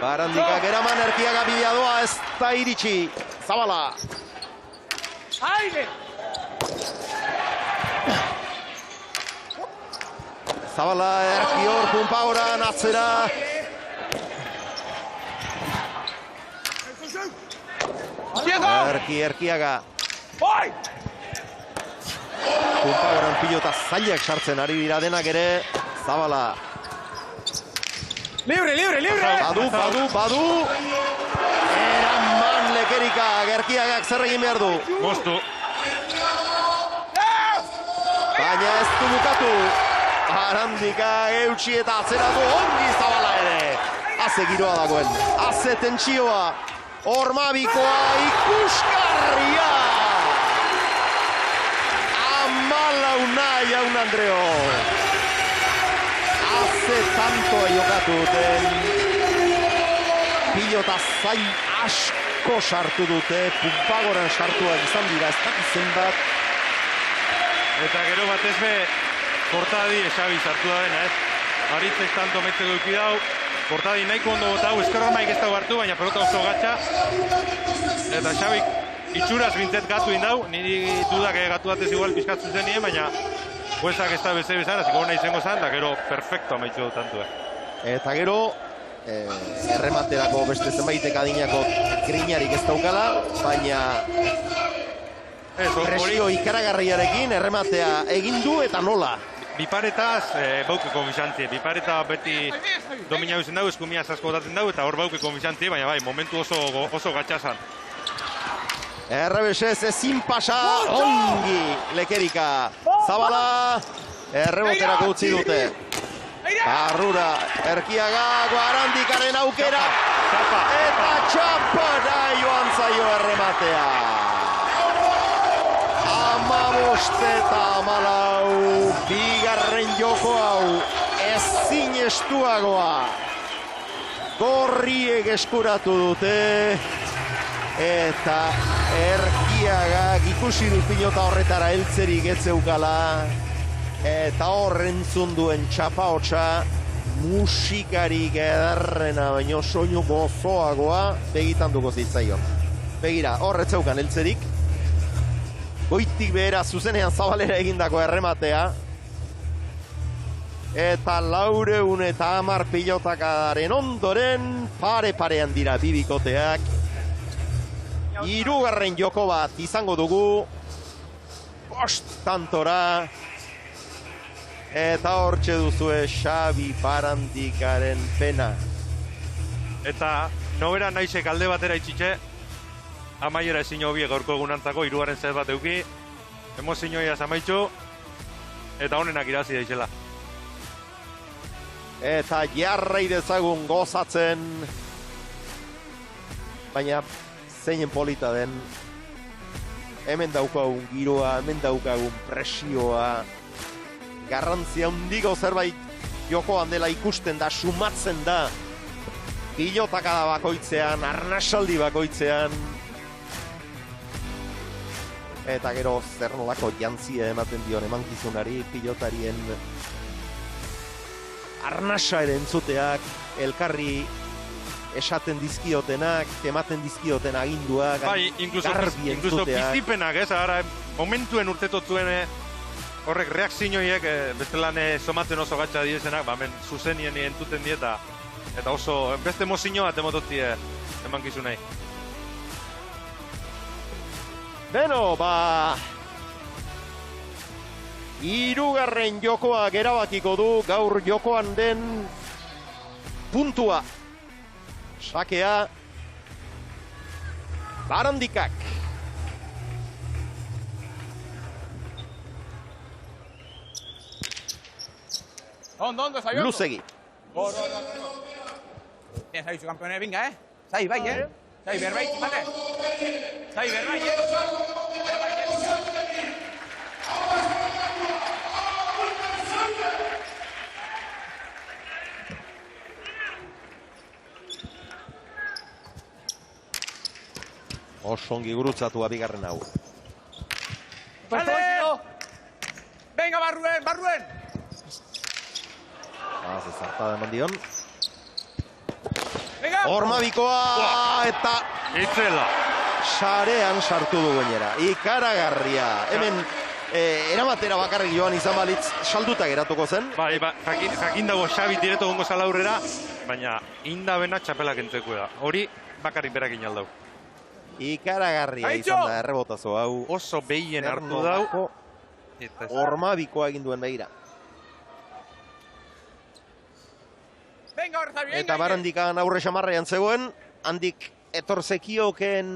Barandikak eraman Erkiaga biladoa, ez da iritsi. Zabala. Aire! Zabala, Erkior, Pumpagoran, atzera. Erkiaga. Pumpagoran pilota zailak sartzen ari dira denak ere. Zabala. Libre! Badu. Eraman Lekerika, Erkiagak zer egin behar du. Moztu. Baina ez du bukatu. Barandika eutxi eta atzera du ongi Zabala ere. Aze giroa dagoen, aze tentsioa. Ormabikoa ikusgarria! Unai, jaun Andreo. Haze tantoa jokatu duten. Pilota zain asko sartu dute. Pumpagoran sartuak izan dira, ez dakizen bat. Eta gero batez be, Kortadi Xabi sartu da dena, ez? Aritzek tanto metzeko duki dau. Kortadi nahiko ondo botau, eskerramaik ez dago hartu, baina pelota oso gatxa. Eta Xabik itxuraz bintzet gatu indau, niri dudak gatu datez igual pizkatzu zenien, baina juezak ez da beze bezan, aziko hona izango zan, da gero perfecto amaitzu dut tantu. Eta gero, errematerako beste zenbaitek adinako grinarik ez daukala, baina presio ikaragarriarekin errematea egin du eta nola. Biparetaz bauke konfizantie, bipareta beti domina duzen dugu, eskumia asko daten dugu, eta hor bauke konfizantie, baina bai, momentu oso gatxasan. Errebesez ezin pasa, ongi Lekerika. Zabala, Erreboterako utzi dute. Barrura, Erkiaga, Barandikaren aukera. Eta txapara joan zaio errematea. 15 eta 14, bigarren joko hau ezin estuagoa. Gorriek eskuratu dute. Eta Erkiagak ikusi du pilota horretara heltzerik ez zeukala. Eta horren zunduen txapaotxa musikarik ederrena baino soinu gozoagoa begitan duko zitzaion. Begira, horret zeukan heltzerik. Goitik behera zuzenean zabalera egindako errematea. Eta 410 pilotakadaren ondoren pare-parean dira bibikoteak. Hirugarren joko bat izango dugu. 5 tantora. Eta hortxe duzue Xabi Barandikaren pena. Eta nobera naizek alde batera itxitxe. Amaiera ezin hobiek gaurko egunantzako, hirugarren set bat euki. Emozioia amaitxu. Eta honenak irazi daizela. Eta jarrai dezagun gozatzen. Baina zeinen polita den. Hemen daukagun giroa, hemen daukagun presioa. Garrantzia handiko zerbait jokoan dela ikusten da, sumatzen da. Pilotakada bakoitzean, arnasaldi bakoitzean. Eta gero zer nolako jantzia ematen dion emankizunari, pilotarien arnasa ere entzuteak, elkarri esaten dizkiotenak, ematen dizkioten aginduak, incluso bizipenak, ez, ara, momentuen urtetotzuen horrek reakzioiek bestelan somatzen oso gatsa diezenak, ba, men zuzenien entuten dieta, eta oso beste mozio bat emototzie emankizunei. Beno, ba... Hirugarren jokoak erabakiko du gaur jokoan den puntua. Sakea Barandikak. ¿Dónde salió? Luzegi. Bien, Xavi, su campeón, venga, Xavi, bai, Xavi, berbait, vale. Xavi, berbait, Osongi gurutzatua bigarren hau. Vale! Venga, Barruen! Zartada eman dion. Hormabikoa eta... Itzela. Sarean sartu du gainera. Ikaragarria. Hemen eramatera bakarrik joan izan balitz salduta geratuko zen. Bai, jakin dago Xabi direto gongo zala aurrera, baina indabena txapelak entzeko da. Hori bakarrik berakin aldau. Ikaragarria izan da errebotazo hau. Oso behien hartu dau. Hormabikoa egin duen begira. Eta Barandikan aurre xamarrean zegoen, handik etorzekioken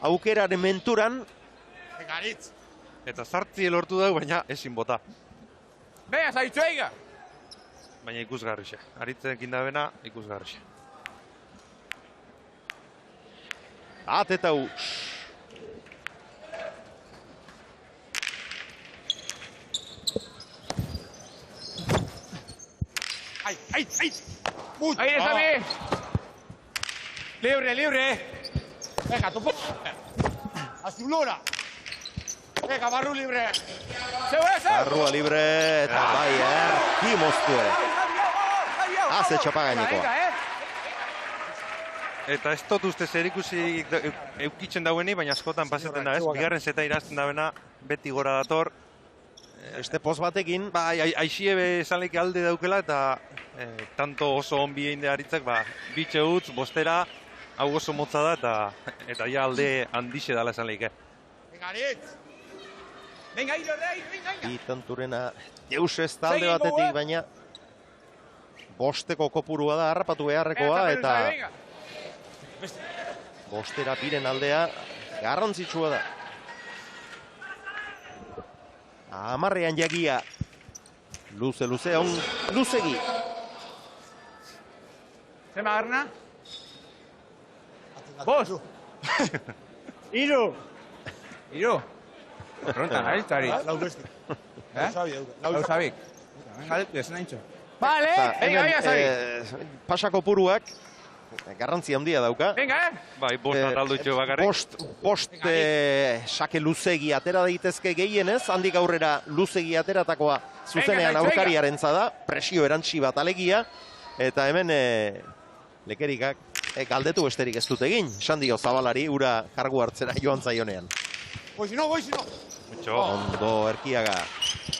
aukeraren menturan. Eta zartzi lortu dau, baina ezin bota. Venga, zaitzueiga! Baina ikusgarrixe. Aritzekin da bena, ikusgarrixe. Ateta hu. ¡Ay! ¡Ahí está bien! ¡Libre! Venga, tu ¡A su lora! Venga, Barru libre! Barrua libre, eta bai, kimoztue. Haze txapagaineko. Eta ez dut uste zer ikusi eukitzen daueni, baina askotan pasetan da, ez? Bigarren zeta irazten dauena, beti gora dator. Beste poz batekin. Ba, aixie bezalek alde daukela, eta tanto oso onbi egin aritzak, ba, bitxe utz, bostera, hau oso motza da, eta ja alde handixe dala esan lehike. Venga, venga! Itanturena deus ez talde batetik, baina bosteko kopurua da, harrapatu beharrekoa, eta bostera piren aldea garrantzitsua da. Amarrean jagia. Luze, luzegi. Zema garna? Bost! Iru! Pronta, nahi, Lau besti. Lau sabik. Galdetu ez nahi Vale, venga, Zabi. Pasako puruak, garrantzia handia dauka. Venga, Bai, bost ataldu itxo bakarrik. Bost sake luzegi atera daitezke gehienez, handik aurrera luzegi ateratakoa zuzenean aurkariaren da, presio erantzi bat alegia, eta hemen lekerikak galdetu besterik ez dut egin, esan dio Zabalari, ura kargu hartzera joan zaionean. Goizino. Mucho. Ondo Erkiaga.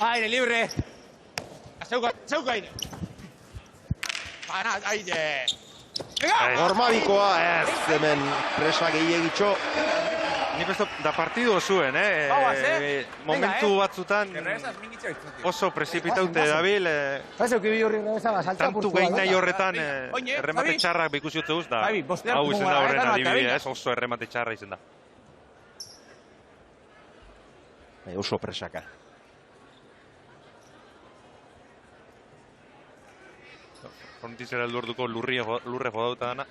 Aire, libre. Zeuka aire. Aire. Gormabikoa ez, hemen presa gehiagitxo. Nik besto, da partidu zuen, momentu batzutan oso prezipitaute dabil. Tantu gehi nahi horretan erremate txarrak bikusi dut da. Hau izen da horren adibidea, oso erremate txarra izen da. Oso presaka. Frontizera elduartuko lurre jodauta dana.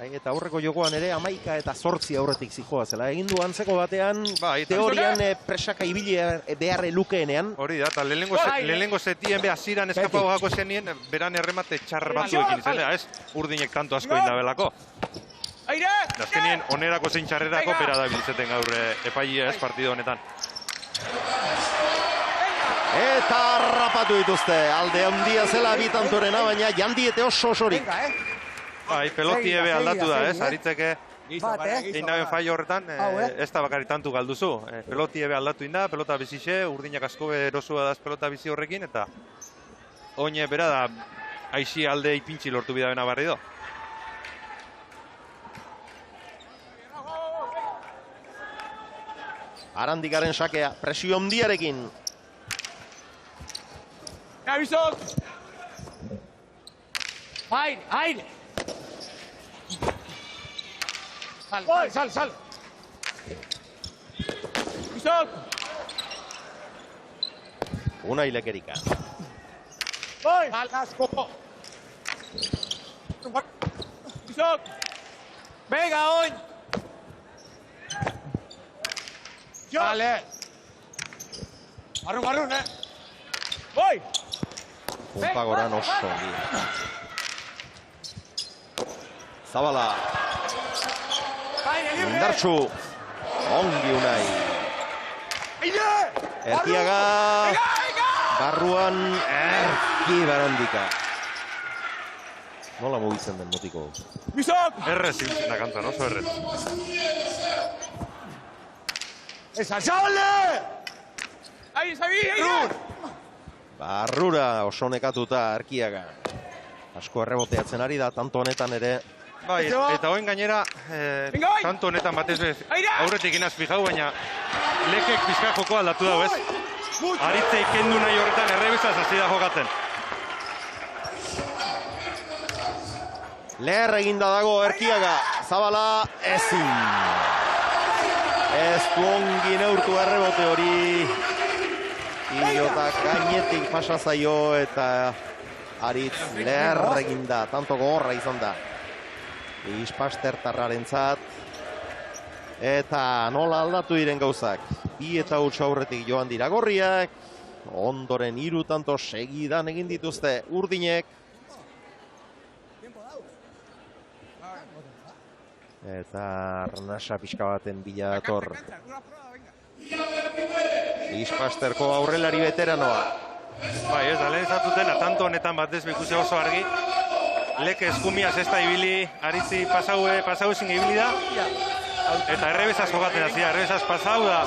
Eta aurreko jokoan ere 11 eta 8 aurretik zijoa zela. Egin du antzeko batean, teorian presaka ibili beharre lukeenean. Hori da, eta lehenengo zetien beha ziran eskapago gako zenien, beran erremate txar batzuekin izan da, ez? Urdinek tanto asko indabelako. Azkenien, onerako zein txarrerako bera da biltzeten gaur epailia ez partido honetan. Eta harrapatu dituzte, alde handia zela bitantorena, baina jandiete oso-osorik. Bai, peloti ebe aldatu da, ez? Aritzeke egin daben faio horretan, ez da bakarrik tantu galduzu. Peloti ebe aldatu inda, pelota bizixe, urdinak asko erosua daz pelota bizi horrekin, eta oine bera da, aixi alde ipintxi lortu bidabena barri do. Arandikaren sakea, presio handiarekin. Abizok! Aire! Sal! Abizok! Unai Lekerika. Asko! Abizok! Venga, oin! Vale! Arrun, Voy! Punpagoran oso. Zabala. Indartsu. Ongi Unai. Erkiaga. Barruan Erki Barandika. Nola mugitzen den motiko? Errez zintzen da kantan, oso errez. ¡Esa Zabale! ¡Ahí, Zabi! Barrura oso nekatuta Erkiaga. Asko erreboteatzen ari da, tanto honetan ere. Bai, eta hoen gainera, tanto honetan batez bez, aurretik inaz fijau, baina lekek pizka joko aldatu dago, ez? Aritzei kendu nahi horretan errebizaz hasi da jokatzen. Leher eginda dago Erkiaga, Zabala ezin. Ez du ongi neurtu errebote hori. Pilota gainetik pasa zaio eta Aritz leher eginda, tanto gogorra izan da. Ispastertarrarentzat. Eta nola aldatu diren gauzak. 2 eta 8 aurretik joan dira gorriak. Ondoren 3 tanto segidan egin dituzte urdinek. Eta arnasa pixka baten bila dator. Ispasterko aurrelari veteranoa. Bai, ez da, lehen zatutena, tanto honetan batez bikusi oso argi. Leke eskumiaz ez da ibili, Aritzi pasau ezin ibili da. Eta errebezaz jokaten hazia, errebezaz pasau da.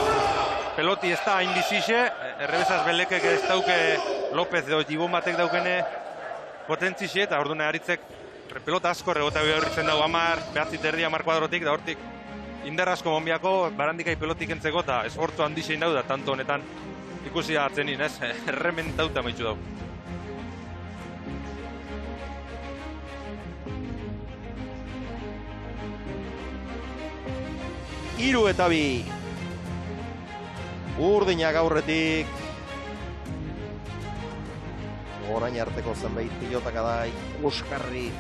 Peloti ez da hain bizixe, errebezaz belekek ez dauke López edo Gibon batek daukene potentzixe, eta orduan Aritzek pelota asko regota behorritzen dago 10, 9 kuadrotik, da hortik indar asko monbiako Barandikai pelotik entzeko, eta esfortzu handixein dau da, tanto honetan ikusi da atzenin, ez? Errementauta maitxu dau. Hiru eta 2. Urdinak aurretik. orain arteko zenbait pilotaka da ikusgarri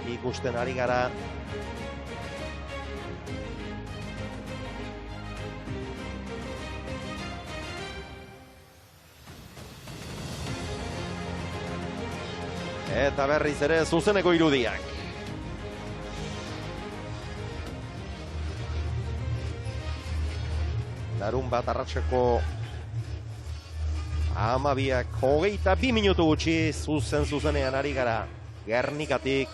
ikusten ari gara. Eta berriz ere zuzeneko irudiak. Larun bat arratseko 12:22 minutu gutxi zuzenean ari gara Gernikatik.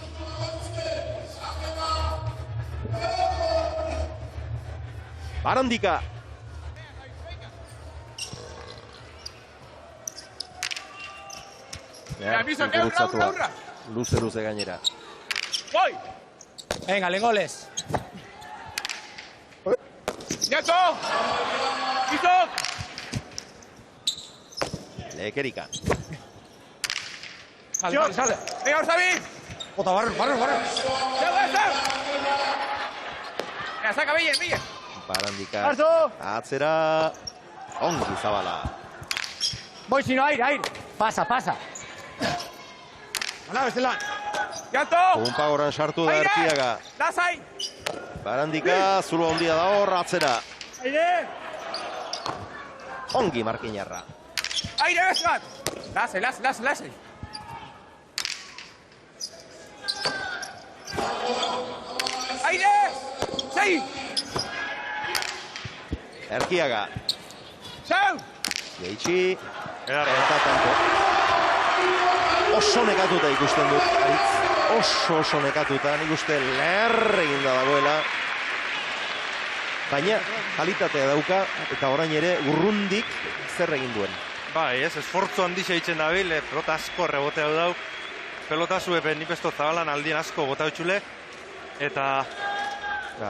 Barandika. Luze gainera. Voy. Venga, Legoles. ¡Nieto! ¡Listo! Lekerika. Sale. Venga, Orsabi. Bota, barro. Ya saca, Miguel. Barandika. Atzera. Ongi Zabala. Voy, si no, aire. Pasa. Hala, bestelan. ¡Nieto! Punpagoran sartu da Erkiaga. Lasai. Barandika, zulo ondia da hor, atzera. Aire! Ongi Markinarra. Aire, besat! Lasai. Aire! Sei! Erkiaga. Sau! Geitxi. Eta tanto. Oso nekatuta ikusten dut, Aritz. Oso nekatuta, nik uste leher eginda dagoela. Baina, kalitatea dauka, eta orain ere urrundik zer egin duen. Bai, esfortzu handixa itzen dabil, pelota asko rebotea dau. Pelota zuepen nipesto Zabalan aldien asko bota utxule. Eta...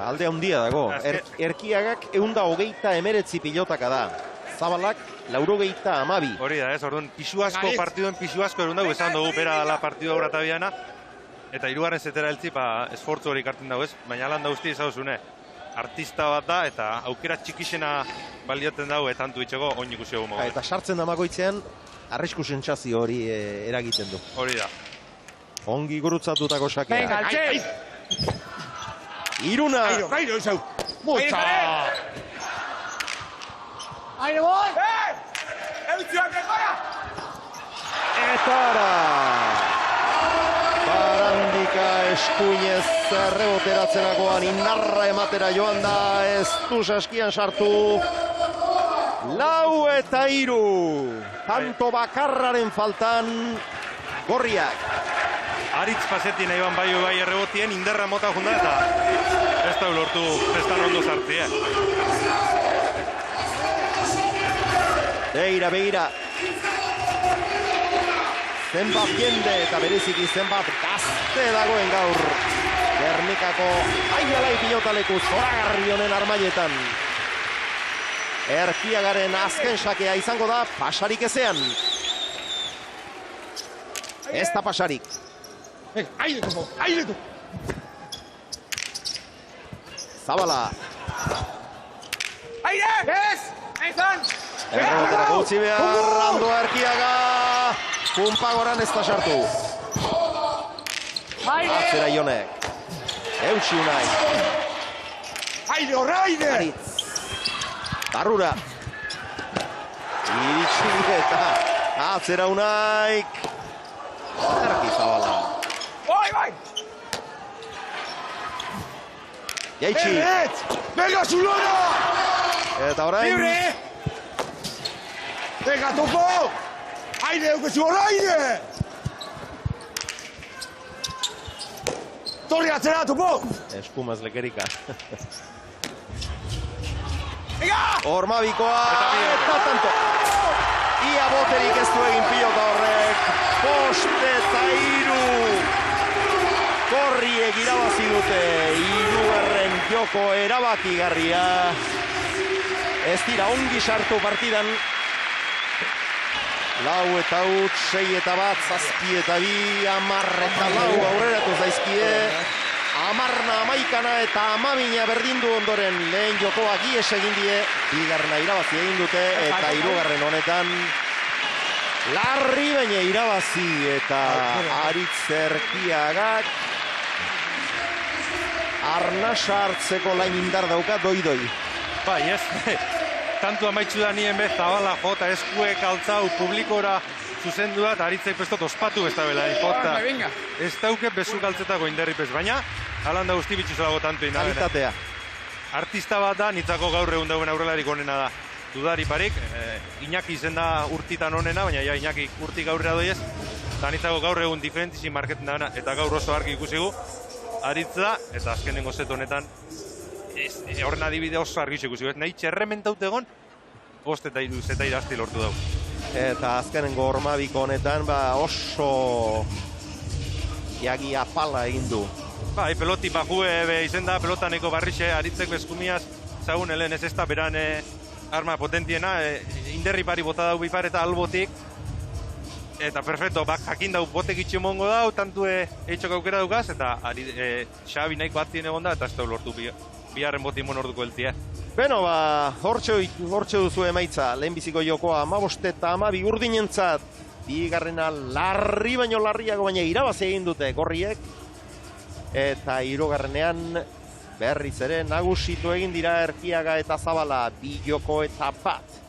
alde handia dago. Erkiagak 129 pilotaka da. Zabalak 92. Hori da, orduan pisu asko, partiduen pisu asko erun dugu, esan dugu bera dala partidu aurra tabiana. Eta hirugarren zetera heltzi, esfortzu hori kartzen dago ez, baina lan da guzti izaguzune. Artista bat da, eta aukera txikixena balioten dago, etantu itxego, oin ikusi egun mogu. Eta sartzen damagoitzean, arrisku sentsazio hori eragiten du. Hori da. Ongi gurutzatutako sakea. Venga, altxei! Iruna! Aire, izau! Mucha! Aire, boi! Eutxioak dekora! Eta ara! Barandika eskuinez reboteratzerakoan indarra ematera joan da, ez du saskian sartu. 4-3. Tanto bakarraren faltan gorriak. Aritz pasetin nahi ban bai errebotien, inderra mota junda eta ez da lortu festan ondo sartzea. Begira. Zenbat jende eta bereziki zenbat gazte dagoen gaur. Gernikako aialai pilotaleku zoragarri honen armailetan. Erkiagaren azken sakea izango da pasarik ezean. Ez da pasarik. Aire! Zabala. Aire! Ez! Aizan! Errotera gautzi behar, Rando Erkiaga. Punpagoran ez da sartu. Atzera Jonek. Eutsi Unai. Aire, horraide! Aritz. Barrura. Iritsi eta atzera Unaik. Erki Zabala. Bai! Jaitsi. Venga, Zulona! Eta orain... Libre! Venga, topo! Aire, eukezu horraide! Torri atzera, topo! Eskumaz Lekerika. Ormabikoa eta tanto. Ia boterik ez du egin pilota horrek. 5-3. Korriek irabazi dute. Hirugarren joko erabakigarria. Ez dira ongi sartu partidan. 4 eta 6 eta 1, 7 eta 2, 10 eta 4 aurreratu zaizkie. 10-11 eta 12 berdindu ondoren lehen jokoak ies egin die. Bigarrena irabazi egin dute eta hirugarren honetan Larri baina irabazi eta Aritz Erkiagak arnasa hartzeko lain indar dauka doi-doi. Bai, ez, tantu amaitzu da nien bez, zabala jota eskuek altzau publikora zuzendu da, Aritzek pestot ospatu ez da bela, jota ez dauke bezuk altzetako inderripez, baina halan da guzti bitxuzelago tantu indar. Kalitatea. Artista bat da, nitzako gaur egun dauen aurrelarik onena da. Dudari parik, Iñaki izen da urtitan onena, baina ja Iñaki urtik aurrera doiez, eta nitzako gaur egun diferentizin marketin da eta gaur oso argi ikusigu, Aritz da, eta azkenengo set honetan, horren adibide oso argi ikusigu, nahi txerrementaut egon, bost eta iru zeta irazti lortu dugu. Eta azkenengo hormabiko honetan, oso jagi apala egin du. Bai, peloti bajue izen da, pelotaneko barrixe, Aritzek bezkumiaz, zagun helen ez da beran arma potentiena, inderri pari bota dau bipar eta albotik, eta perfecto, jakin dau botek itxe mongo dau, tantu eitxok aukera dukaz, eta Xabi nahiko atzien egon da, eta ez da lortu biharren botin monorduko eltia. Beno, hortxe duzu emaitza, lehenbiziko jokoa 15 eta 12 urdinentzat, bigarrena larri baino larriago baina irabazi egin dute gorriek, eta hirugarrenean berriz ere nagusitu egin dira Erkiaga eta Zabala, 2 joko eta 1.